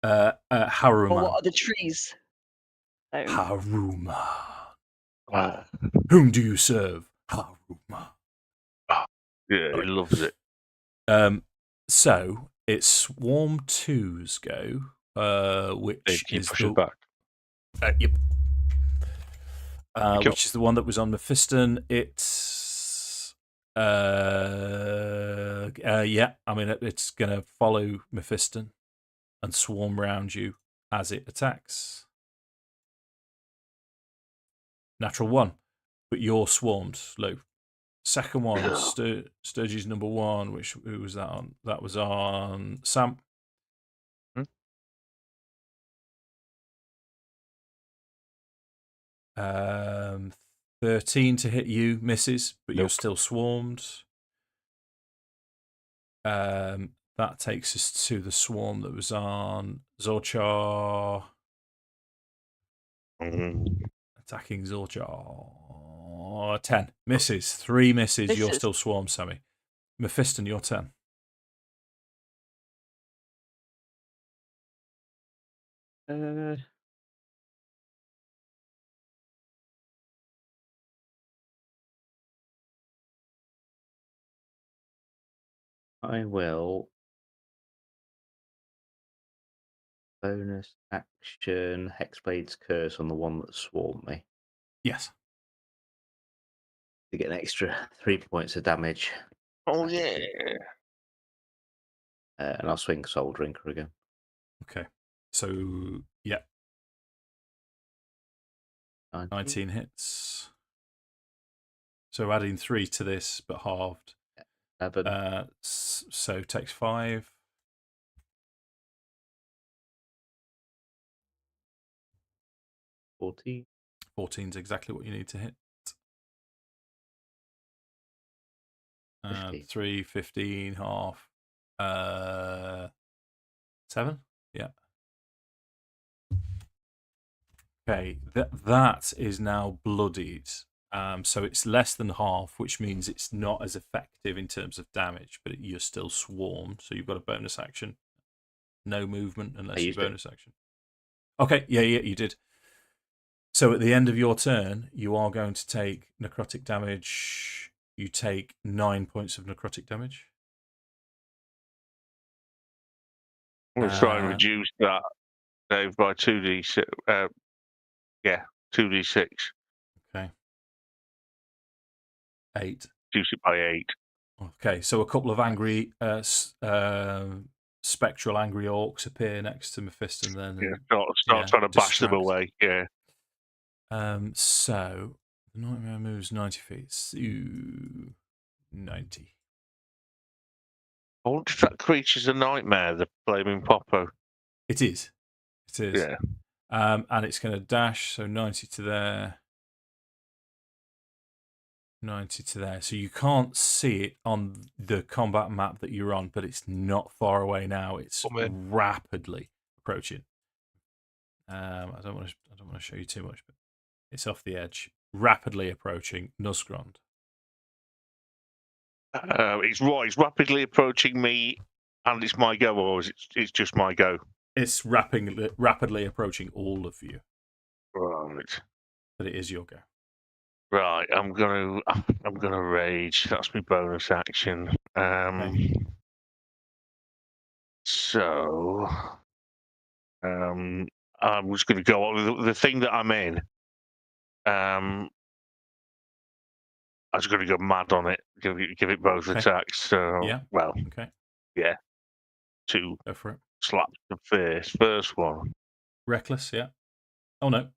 Haruman. Or what are the trees? Haruman. Whom do you serve? Haruman. Yeah, he loves it. So it's Swarm 2's go, which is push it back. Yep. Which is the one that was on Mephiston. It's it's going to follow Mephiston and swarm around you as it attacks. Natural 1, but you're swarmed, Lou. Second one, Sturgis number 1. Who was that on? That was on Sam. 13 to hit you, misses, but you're still swarmed. That takes us to the swarm that was on Zorchar. Attacking Zorchar. 10. Misses. 3 misses. You're still swarmed, Sammy. Mephiston, your turn. I will bonus action Hexblade's curse on the one that swarmed me. Yes. To get an extra 3 points of damage. Oh yeah. And I'll swing Soul Drinker again. Okay. So yeah. 19 hits. So adding 3 to this, but halved. 11. So takes 5. 14. 14 is exactly what you need to hit. 3, 15, half. 7? Yeah. Okay, that is now bloodied. So it's less than half, which means it's not as effective in terms of damage, but you're still swarmed. So you've got a bonus action. No movement unless you bonus action. Okay, yeah, you did. So at the end of your turn, you are going to take necrotic damage. You take 9 points of necrotic damage. We'll try and reduce that, Dave, by 2d6. Yeah, 2d6. Okay. 8. Reduce it by 8. Okay, so a couple of angry, spectral angry orcs appear next to Mephiston then. Start trying to bash them away, yeah. So, the nightmare moves 90 feet. So 90. I wonder if that creature's a nightmare, the flaming Popo. It is. It is. Yeah. And it's going to dash, so 90 to there. 90 to there. So you can't see it on the combat map that you're on, but it's not far away now. It's rapidly approaching. I don't want to show you too much, but it's off the edge. Rapidly approaching Nusgrond. It's rapidly approaching me, and it's my go, or is it's just my go? It's rapidly approaching all of you. Right. But it is your go. Right, I'm gonna rage. That's my bonus action. So, I'm just gonna go on the thing that I'm in. I'm just gonna go mad on it. Give it both attacks. So, yeah. Well. Okay. Yeah. 2 go for it. Slaps the face. First one. Reckless. Yeah. Oh no.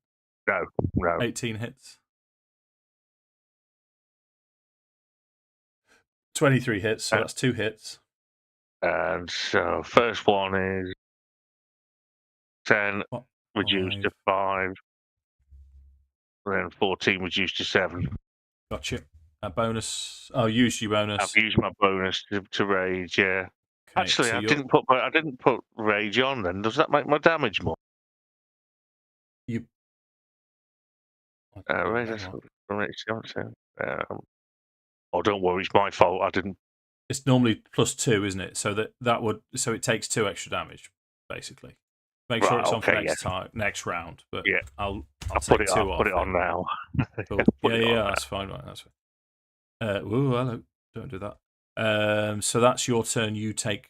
No. 18 hits. 23 hits, so that's 2 hits. And so first one is 10 reduced to 5. And then 14 reduced to 7. Gotcha. A bonus. Oh, use your bonus. I've used my bonus to rage, yeah. Okay, actually, so I didn't put rage on then. Does that make my damage more? You oh, don't worry, it's my fault. I didn't. It's normally +2, isn't it? So so it takes 2 extra damage, basically. Make sure it's on for next round. But yeah, I'll take 2 off. Put it on now. Cool. yeah, that's fine. Right, that's fine. Hello. Don't do that. So that's your turn. You take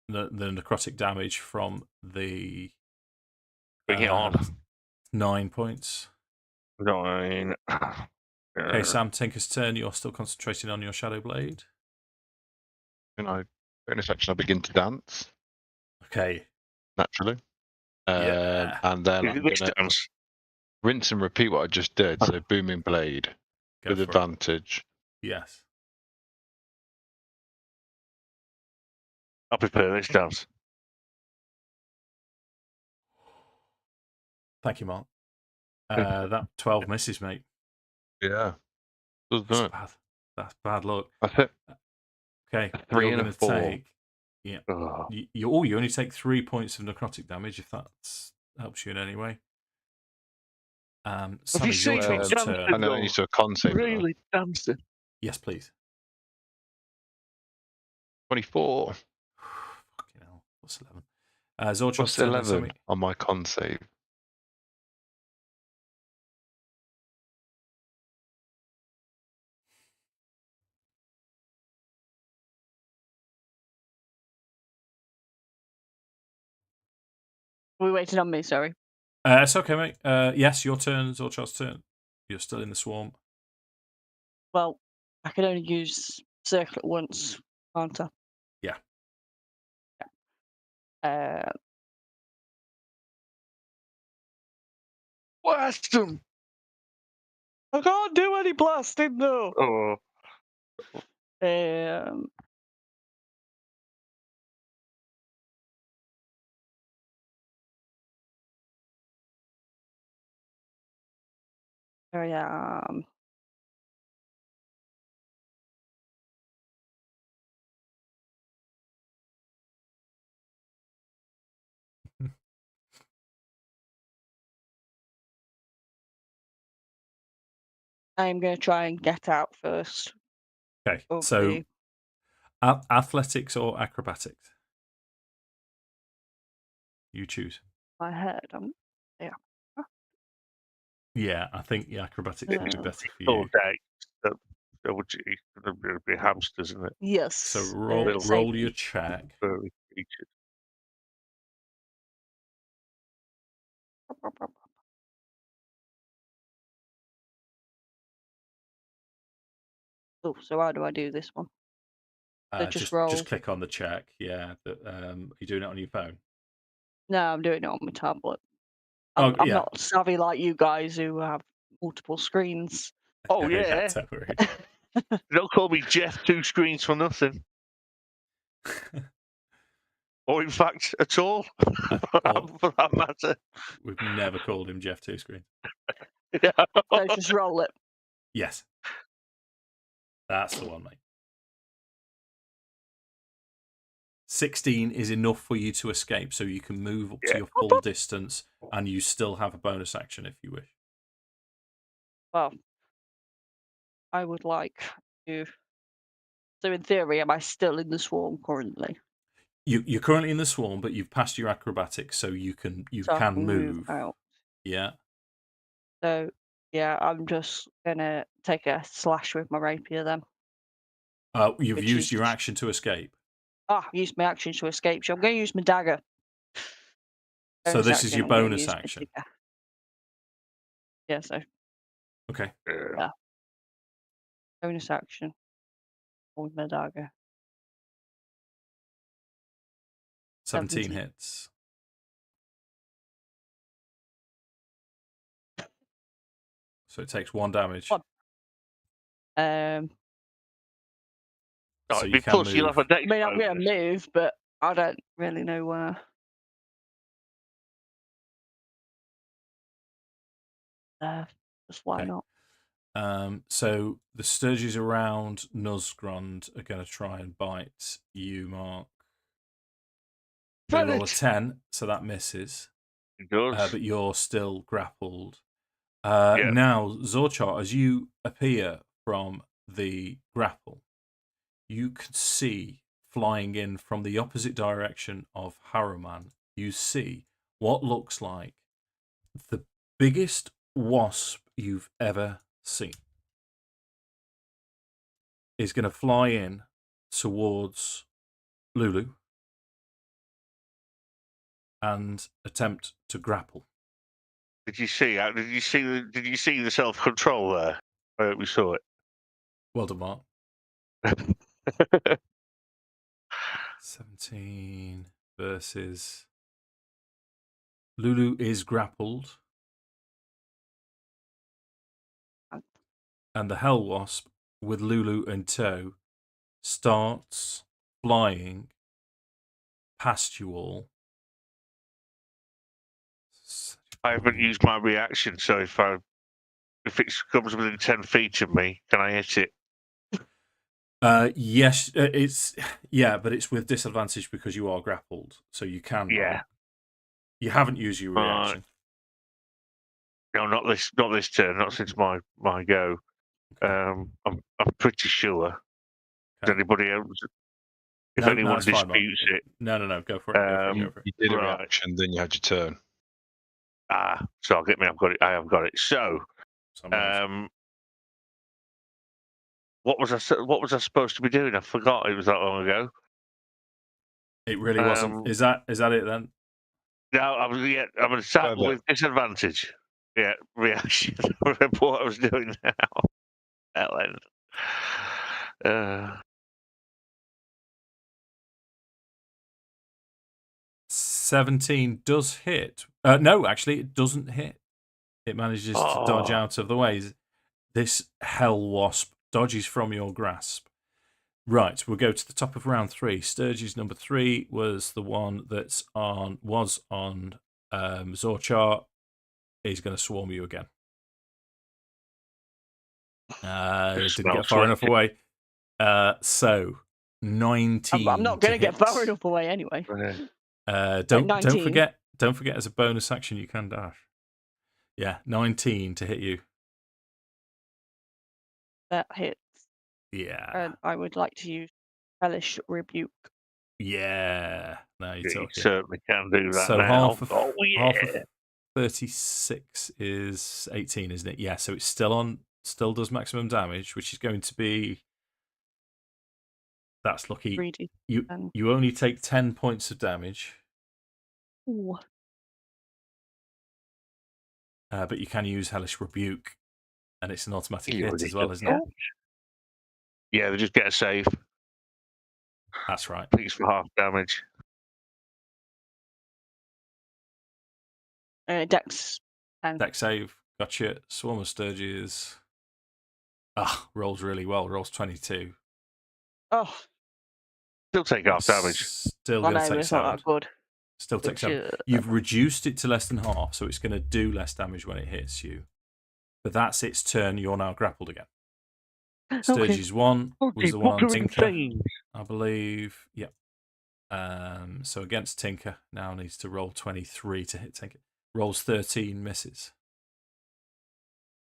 the necrotic damage from the. Bring it on. 9 points. 9. Okay, Sam, Tinker's turn. You're still concentrating on your Shadow Blade. Bonus action, I begin to dance. Okay. Naturally. And then I'm going to rinse and repeat what I just did. So Booming Blade with advantage. Yes. I prefer this dance. Thank you, Mark. That 12 misses, mate. Yeah. That's bad. That's bad luck. That's it. Okay. 3 and a 4. Take, yeah. You only take 3 points of necrotic damage if that helps you in any way. Sammy, your turn. I know you saw a con save. Really dancing. Yes, please. 24. Fucking hell. Plus 11. Zorch's turn 11 on my con save. We're waiting on me, sorry. It's okay, mate. Yes, your turn, Zorchard's turn. You're still in the swarm. Well, I can only use circlet once, can't I? Yeah. Blast him! I can't do any blasting though. Oh. There I am. I'm going to try and get out first. Okay, so athletics or acrobatics? You choose. My head. Yeah. Yeah, I think the acrobatics would be better for you. Oh, that would be hamsters, isn't it? Yes. So roll your check. Very featured. Oh, so how do I do this one? So just roll. Just click on the check. Yeah. You're doing it on your phone? No, I'm doing it on my tablet. I'm not savvy like you guys who have multiple screens. Oh, yeah. Don't worry. Don't call me Jeff 2 screens for nothing. Or in fact, at all, for that matter. We've never called him Jeff 2 screen. So just roll it. Yes. That's the one, mate. 16 is enough for you to escape, so you can move up to your full distance, and you still have a bonus action if you wish. Well, I would like to. So in theory, am I still in the swarm currently? You're currently in the swarm, but you've passed your acrobatics, so you can move out. Yeah. So yeah, I'm just gonna take a slash with my rapier then. You've used your action to escape. Used my action to escape. So I'm going to use my dagger. So this is your bonus action. Yeah. So. Okay. Yeah. Bonus action. With my dagger. 17 hits. So it takes 1 damage. So you plus, you'll have a dex. I mean, I'm going to move, but I don't really know where. Just why not? So the sturges around Nuzgrund are going to try and bite you, Mark. They roll a 10, so that misses. It does. But you're still grappled. Now, Zorchar, as you appear from the grapple, you can see flying in from the opposite direction of Haruman, you see what looks like the biggest wasp you've ever seen. Is going to fly in towards Lulu and attempt to grapple. Did you see the self-control there? We saw it. Well done, Mark. 17 versus Lulu is grappled. And the Hell Wasp, with Lulu in tow, starts flying past you all. I haven't used my reaction, so if it comes within 10 feet of me, can I hit it? Yes, but it's with disadvantage because you are grappled, so you can. Yeah. You haven't used your reaction. No, not this turn. Not since my go. I'm pretty sure. Does anybody else? If anyone disputes it, no, go for it. You did a reaction, then you had your turn. So I'll get me. I have got it. So, what was I supposed to be doing? I forgot. It was that long ago. It really wasn't. Is that it then? No, I'm going to start with disadvantage. Yeah, reaction. Remember what I was doing now. Hell end. 17 does hit. No, actually, it doesn't hit. It manages to dodge out of the way. This hell wasp dodges from your grasp. Right, we'll go to the top of round 3. Sturgis number 3 was the one was on Zorchar. He's going to swarm you again. Didn't get far enough away. So 19. I'm not going to get far enough away anyway. Don't forget as a bonus action you can dash. Yeah, 19 to hit you. That hits. Yeah. And I would like to use Hellish Rebuke. Yeah. No, you certainly can do that so now. Half of 36 is 18, isn't it? Yeah, so it's still does maximum damage, which is going to be... That's lucky. You only take 10 points of damage. Ooh. But you can use Hellish Rebuke, and it's an automatic hit as well, isn't it? Yeah, they just get a save. That's right. I think it's for half damage. Dex. Dex save. Gotcha. Swarm of Sturges. Rolls really well. Rolls 22. Oh. Still take half damage. Still going to take 7. Not that good. Still take 7. You've reduced it to less than half, so it's going to do less damage when it hits you. But that's its turn. You're now grappled again. Sturges 1 was the one on Tinker, I believe. Yep. So against Tinker, now needs to roll 23 to hit Tinker. Rolls 13, misses.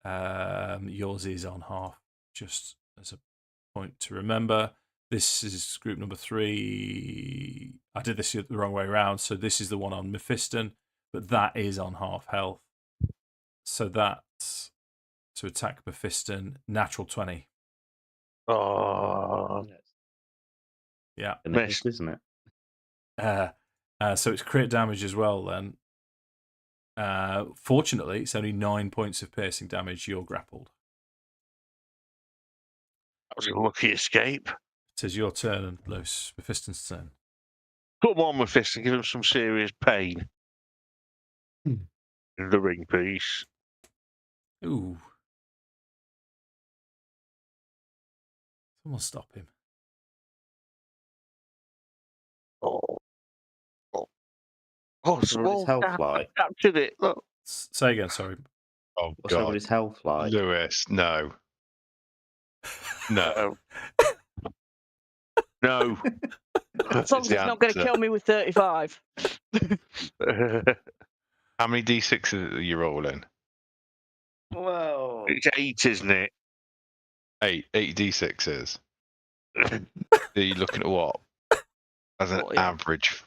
Yours is on half, just as a point to remember. This is group number 3. I did this the wrong way around, so this is the one on Mephiston, but that is on half health. So that's to attack Mephiston, natural 20. Oh. Yeah. Missed, isn't it? So it's crit damage as well then. Fortunately, it's only 9 points of piercing damage. You're grappled. That was a lucky escape. It is your turn and Mephiston's turn. Put him on Mephiston, give him some serious pain. In the ring piece. Ooh. Someone stop him. What's his health like? Captured it. Look. Say again, sorry. Oh, what's somebody's health like? Lewis, no. No. No. As long as it's not going to kill me with 35. How many D6s are you rolling? Whoa. It's 8, isn't it? 8 D6s. Are you looking at what? As an average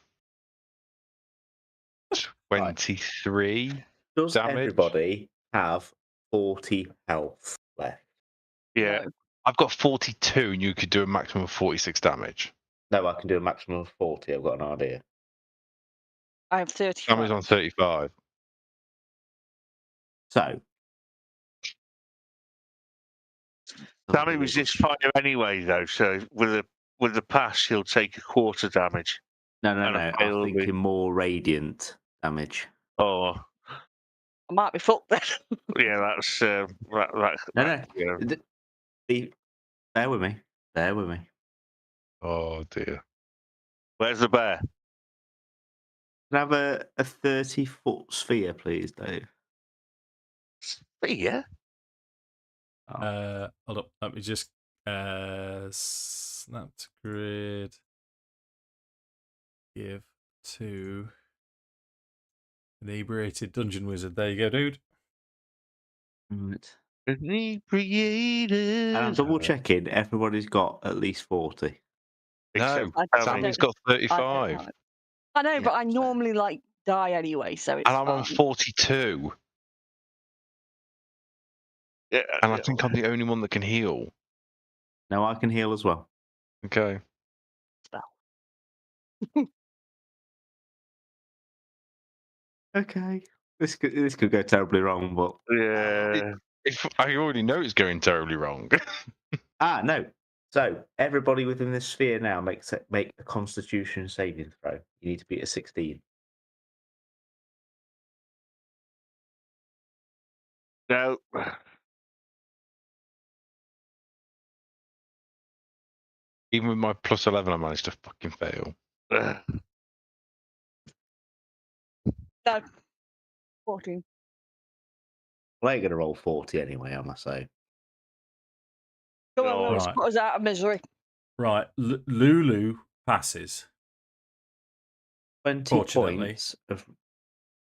23 Does damage? Everybody have 40 health left? Yeah. I've got 42 and you could do a maximum of 46 damage. No, I can do a maximum of 40. I've got an idea. I have 35. Sammy's on 35. So. Sammy resists fire anyway, though, so with the pass, he'll take a quarter damage. No. I'm thinking more radiant damage. Oh. I might be fucked then. Yeah, that's... No. Yeah. Bear with me. Oh, dear. Where's the bear? Can I have a 30-foot sphere, please, Dave? Sphere? Hold up. Let me just snap to grid. Give to inebriated dungeon wizard. There you go, dude. Right. Inebriated. And I'm double checking. Everybody's got at least 40. No, Sammy's got 35. I know, but I normally die anyway, so it's and I'm on 42. Yeah, and I think I'm the only one that can heal. No, I can heal as well. Okay. Spell. Okay. This could go terribly wrong, but Yeah. If I already know it's going terribly wrong. no. So everybody within this sphere now make a Constitution saving throw. You need to beat a 16. No. Even with my plus 11, I managed to fucking fail. No. 14. Well, you're going to roll 40 anyway, I must say. Come on, Lewis, Right. put us out of misery. Right. Lulu passes. 20 points of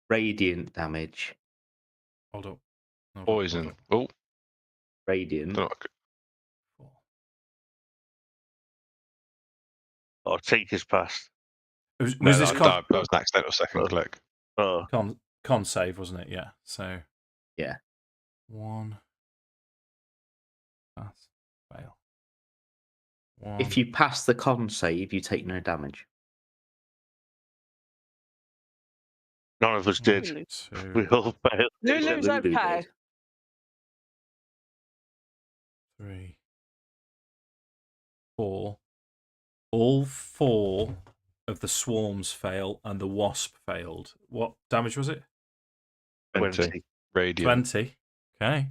radiant damage. Hold up. Poison. Oh. Radiant. Oh, Tinker's passed. Was No, this that was an accidental second click. Oh. Con save, wasn't it? Yeah. So. Yeah. 1. Pass. Fail. 1. If you pass the con save, you take no damage. None of us did. 2. We all failed. Lulu's okay. 3. 4. All 4 of the swarms fail and the wasp failed. What damage was it? 20. Radiant. 20. Okay.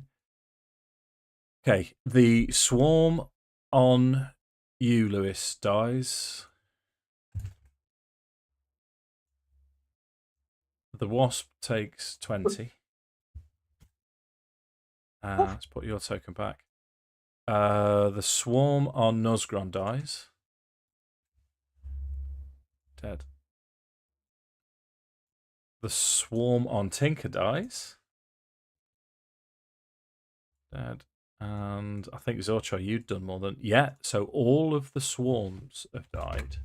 Okay. The swarm on you, Lewis, dies. The wasp takes 20. Let's put your token back. The swarm on Nosgron dies. Dead. The swarm on Tinker dies. Dead. And I think Zorcho, you'd done more than... Yeah, so all of the swarms have died.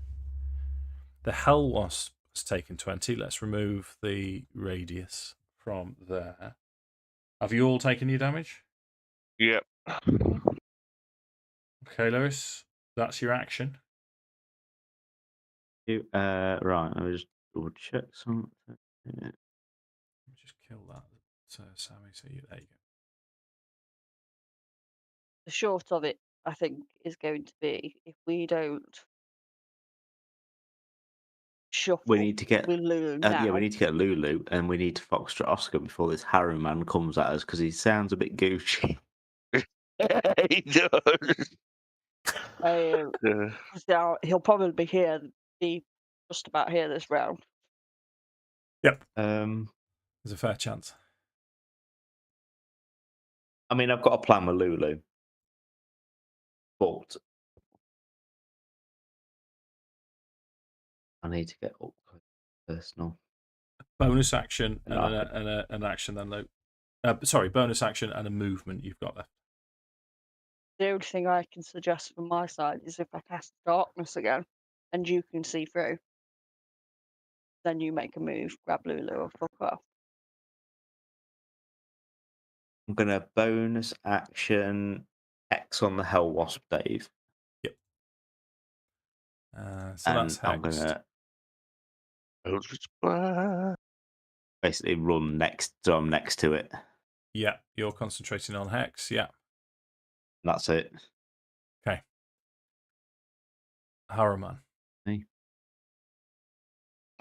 The Hell Wasp has taken 20. Let's remove the radius from there. Have you all taken your damage? Yep. Okay, Lewis, that's your action. Right, let me just double check something. Yeah. Just kill that, Sammy. So there you go. The short of it, I think, is going to be if we don't shuffle. We need to get Lulu now. we need to get Lulu, and we need to foxtrot Oscar before this Haruman comes at us because he sounds a bit Gucci. He does. Now he'll probably be just about here this round. Yep. There's a fair chance. I mean, I've got a plan with Lulu, but I need to get up personal. Bonus action and an action then, Luke. Sorry, bonus action and a movement you've got left. The only thing I can suggest from my side is if I cast darkness again and you can see through, then you make a move, grab Lulu or fuck off. I'm going to bonus action X on the Hell Wasp, Dave. Yep. So that's hexed. I'm going to basically run next, so I'm next to it. Yeah, you're concentrating on hex, yeah. That's it. Okay. Haruman. Hey.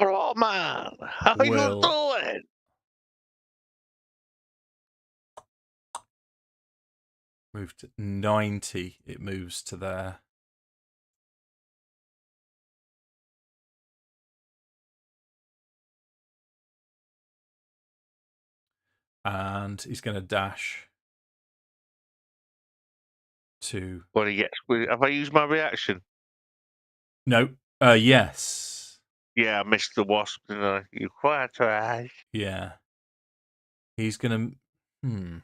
Haruman, how are you doing? Move to 90. It moves to there. And he's going to dash to... What he gets? Have I used my reaction? No. Yes. Yeah, I missed the wasp, didn't I? You're quite right. Yeah. He's going to...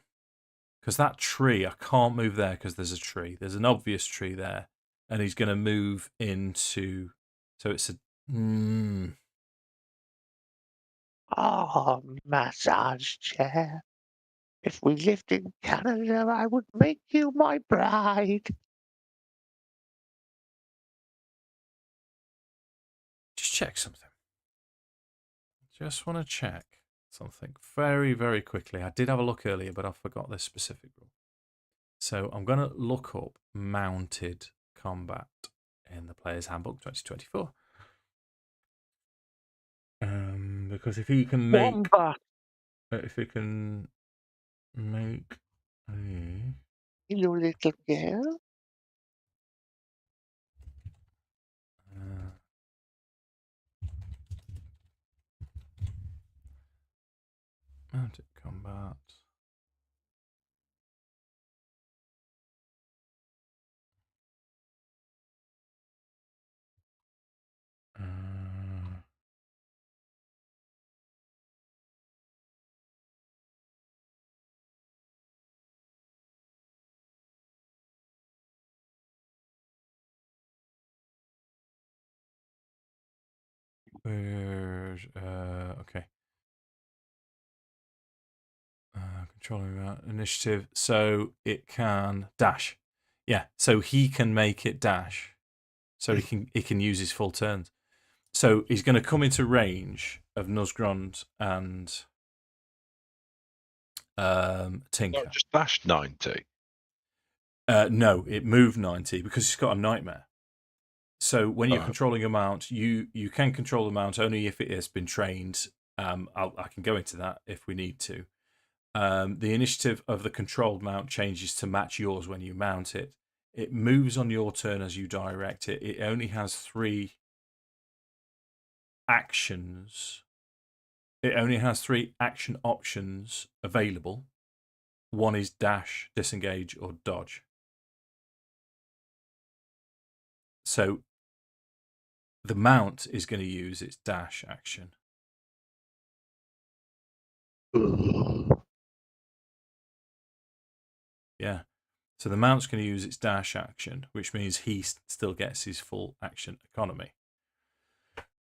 Because that tree, I can't move there because there's a tree. There's an obvious tree there. And he's going to move into... So it's a... Oh, massage chair. If we lived in Canada, I would make you my bride. Just check something. Just want to check. something very, very quickly. I did have a look earlier, but I forgot this specific rule. So I'm going to look up mounted combat in the Player's Handbook 2024. Because if you can make... if you can make a... Hello, little girl. Mounted combat. Okay. Controlling that initiative, so it can dash. Yeah, so he can make it dash, so he can use his full turns. So he's going to come into range of Nuzgrond and Tinker. Not just dash 90. No, it moved 90 because he's got a nightmare. So when you're controlling a mount, you can control the mount only if it has been trained. I can go into that if we need to. The initiative of the controlled mount changes to match yours when you mount it. It moves on your turn as you direct it. It only has 3 actions. It only has 3 action options available. One is dash, disengage, or dodge. So the mount is going to use its dash action. Yeah. So the mount's going to use its dash action, which means he still gets his full action economy.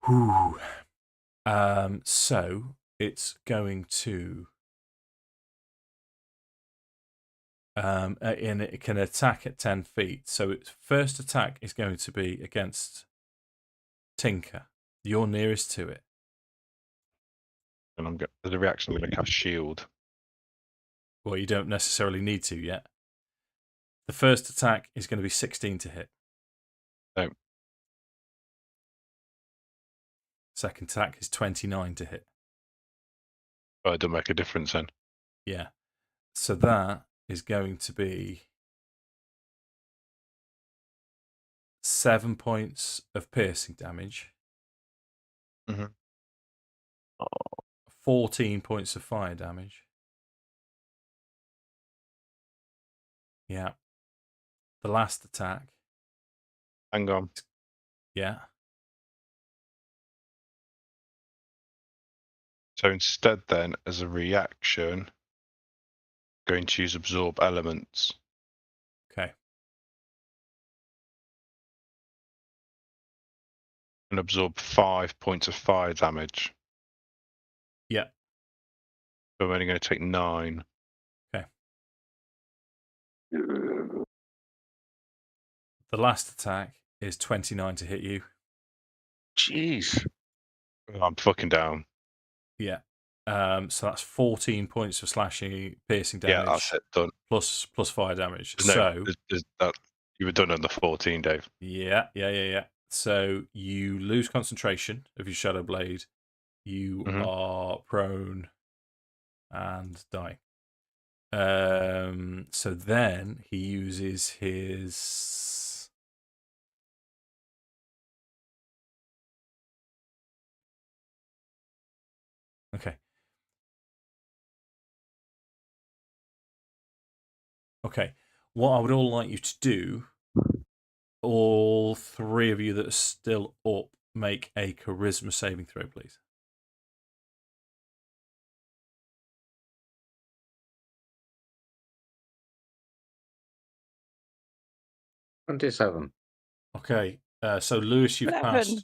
Whew. So it's going to... and it can attack at 10 feet. So its first attack is going to be against Tinker. You're nearest to it. And the reaction, I'm going to cast shield. Well, you don't necessarily need to yet. The first attack is going to be 16 to hit. No. Second attack is 29 to hit. But it doesn't make a difference then. Yeah. So that is going to be 7 points of piercing damage. 14 points of fire damage. Yeah. The last attack. Hang on. Yeah. So instead then, as a reaction, going to use absorb elements. Okay. And absorb 5 points of fire damage. Yeah. So I'm only going to take 9. Okay. The last attack is 29 to hit you. Jeez. I'm fucking down. Yeah. So that's 14 points of slashing, piercing damage. Yeah, that's it. Done. Plus fire damage. You were done on the 14, Dave. Yeah. So you lose concentration of your Shadow Blade. You are prone and die. So then he uses his... Okay. Okay. What I would all like you to do, all 3 of you that are still up, make a charisma saving throw, please. $27. Okay. So Lewis, you've passed.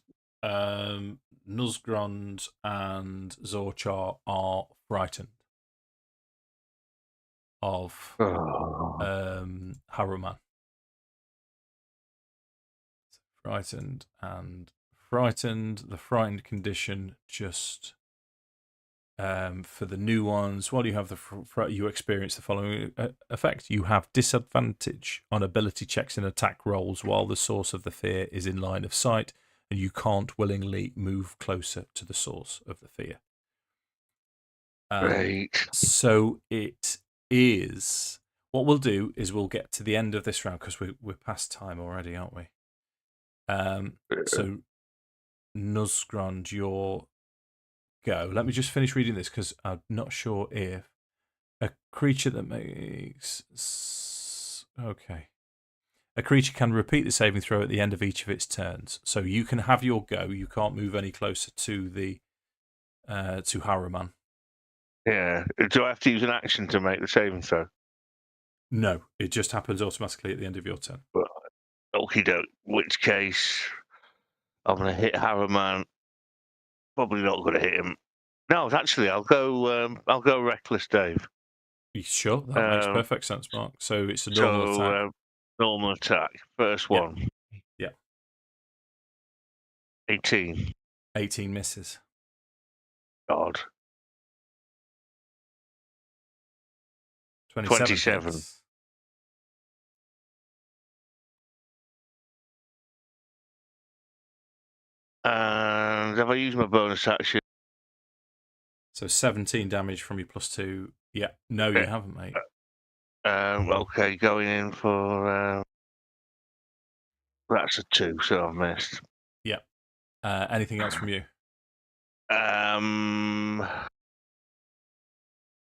Nuzgrond and Zorchar are frightened of Haruman. Frightened and frightened. The frightened condition just For the new ones, while you have you experience the following effect. You have disadvantage on ability checks and attack rolls while the source of the fear is in line of sight, and you can't willingly move closer to the source of the fear. Right. So it is. What we'll do is we'll get to the end of this round because we're past time already, aren't we? So Nuzgrond, your go. Let me just finish reading this because I'm not sure if a creature that makes... Okay. A creature can repeat the saving throw at the end of each of its turns. So you can have your go. You can't move any closer to the to Haruman. Yeah. Do I have to use an action to make the saving throw? No, it just happens automatically at the end of your turn. Okie doke. Which case, I'm going to hit Haruman. Probably not going to hit him. No, actually, I'll go reckless, Dave. You sure? That makes perfect sense, Mark. So it's a normal attack. Normal attack. First one. Yeah. 18. 18 misses. God. 27. And have I used my bonus action? So 17 damage from your +2. Yeah. No, you haven't, mate. Okay, going in for... that's a 2, so I've missed. Yeah. Anything else from you?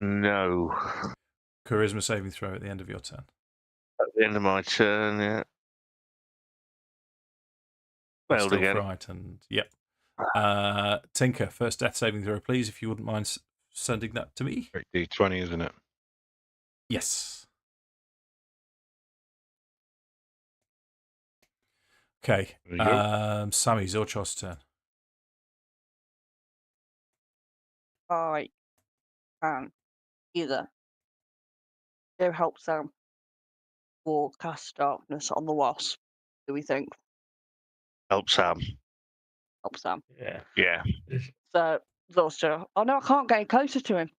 No. Charisma saving throw at the end of your turn. At the end of my turn, yeah. Failed again. Frightened. Yep. Tinker, first death saving throw, please, if you wouldn't mind sending that to me. D20, isn't it? Yes. Okay. Sammy, Zorchos' turn. I can either go help Sam or cast darkness on the wasp. Do we think? Help Sam. Help Sam. Yeah. So Zorcho. Oh no, I can't get any closer to him.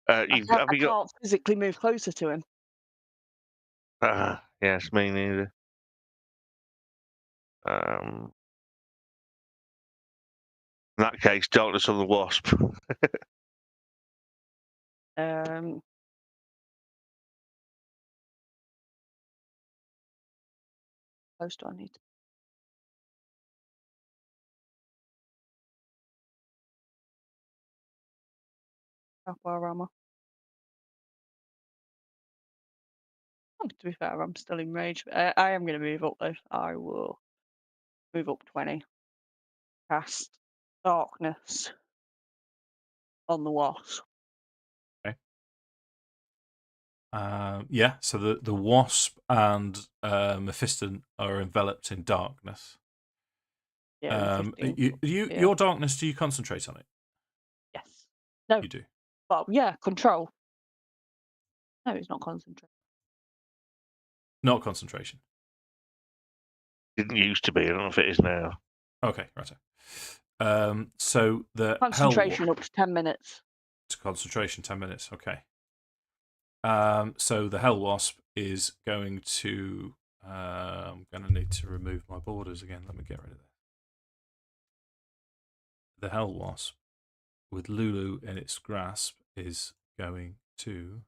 I can't physically move closer to him. Yes, me neither. In that case, darkness on the wasp. Close do I need? How far am I? Oh, to be fair, I'm still in rage. I am going to move up though. I will move up 20. Cast darkness on the wasp. Okay. Yeah, so the wasp and Mephiston are enveloped in darkness. Yeah. Your darkness, do you concentrate on it? Yes. No. You do. Well, yeah, control. No, it's not concentration. Not concentration. Didn't used to be. I don't know if it is now. Okay, right. So the concentration up to 10 minutes. To concentration 10 minutes. Okay. So the hell wasp is going to. I'm going to need to remove my borders again. Let me get rid of that. The hell wasp, with Lulu in its grasp, is going to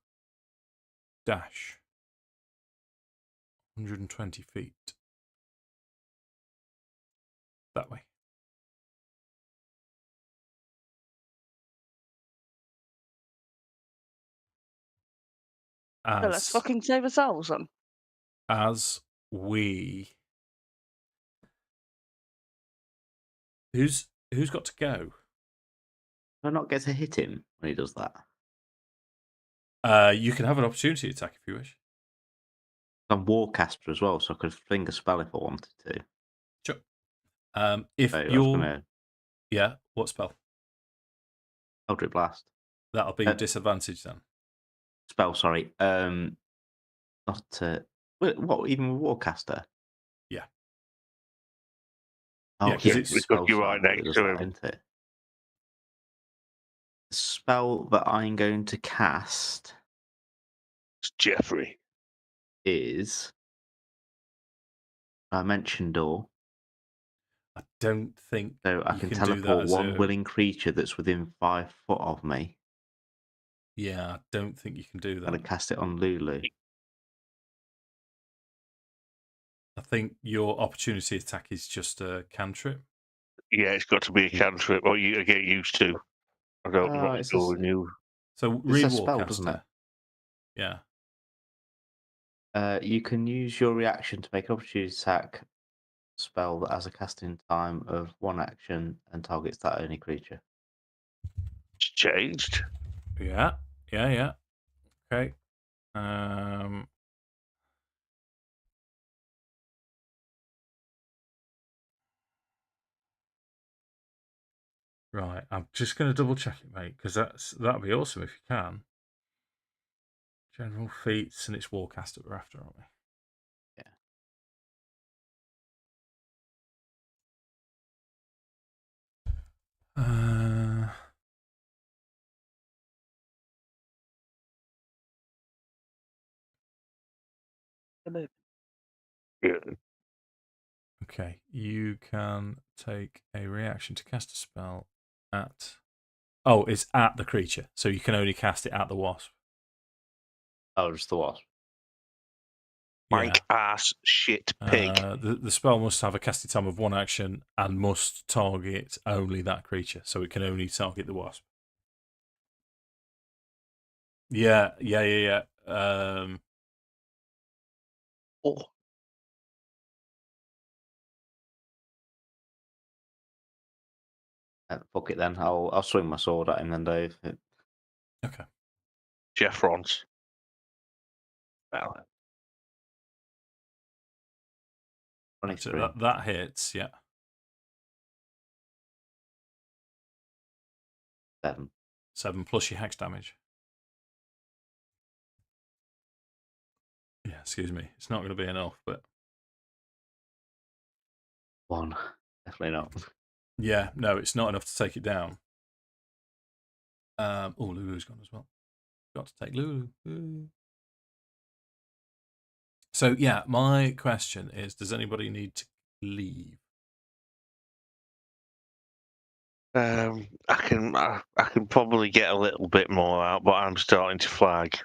dash 120 feet that way. So let's fucking save ourselves then. As we... Who's got to go? Do I not get to hit him when he does that? You can have an opportunity attack if you wish. I'm Warcaster as well, so I could fling a spell if I wanted to. Sure. If you're... Yeah, what spell? Eldritch Blast. That'll be disadvantage then. Spell, sorry. Not what? Even with Warcaster? Yeah. Oh, yeah, because you're right next to him. Isn't it? The spell that I'm going to cast It's Jeffrey. is Dimension Door. I don't think So I you can can do that teleport as one a... willing creature that's within 5 foot of me. Yeah, I don't think you can do I'm that. going to cast it on Lulu. I think your opportunity attack is just a cantrip. Yeah, it's got to be a cantrip, or you get used to. I don't know what's going you. So It read says spell, doesn't it? Yeah. You can use your reaction to make an opportunity attack spell that has a casting time of 1 action and targets that only creature. It's changed. Yeah. Okay. Right, I'm just going to double check it, mate, because that'd be awesome if you can. General feats, and it's Warcaster we're after, aren't we? Yeah. Okay, you can take a reaction to cast a spell at... Oh, it's at the creature, so you can only cast it at the wasp. Oh, just the wasp. Wank ass shit pig. The spell must have a casting time of 1 action and must target only that creature, so it can only target the wasp. Yeah. Oh. Fuck it then. I'll swing my sword at him then, Dave. Okay. Jeff Rons. Well. That hits, yeah. 7. 7 plus your hex damage. Yeah, excuse me. It's not going to be enough, but... 1. Definitely not. Yeah, no, it's not enough to take it down. Oh, Lulu's gone as well. Got to take Lulu. So, yeah, my question is, does anybody need to leave? I can probably get a little bit more out, but I'm starting to flag.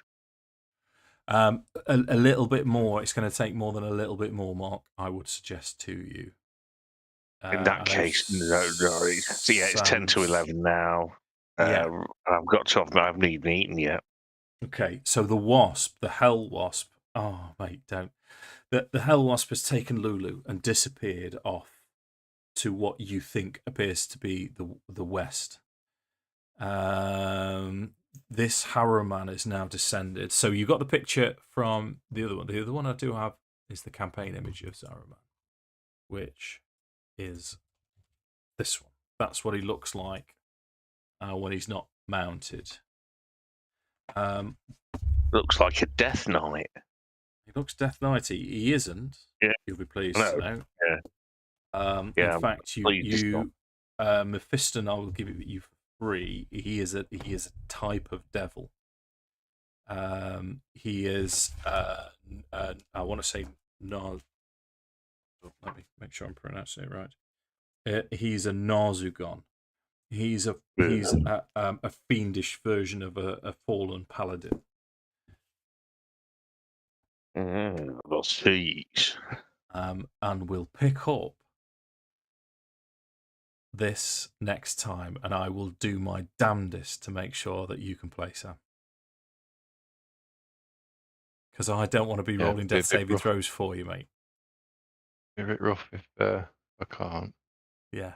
A little bit more. It's going to take more than a little bit more, Mark. I would suggest to you. In that case, no. So yeah, it's 10 to 11 now. Yeah. I've got to have. I haven't even eaten yet. Okay, so the wasp, the hell wasp. Oh, mate, don't. The hell wasp has taken Lulu and disappeared off to what you think appears to be the west. This Haruman is now descended. So you got the picture from the other one. The other one I do have is the campaign image of Haruman, which is this one. That's what he looks like when he's not mounted. Looks like a Death Knight. He looks Death Knighty. He isn't. Yeah. You'll be pleased to know. Yeah. In fact, Mephiston, I will give it you for free. He is a type of devil. He is I want to say no. Let me make sure I'm pronouncing it right. He's a Narzugon. He's a fiendish version of a fallen paladin. Let's see. And we'll pick up this next time, and I will do my damnedest to make sure that you can play Sam. Because I don't want to be rolling death saving throws for you, mate. Be a bit rough if I can't. Yeah.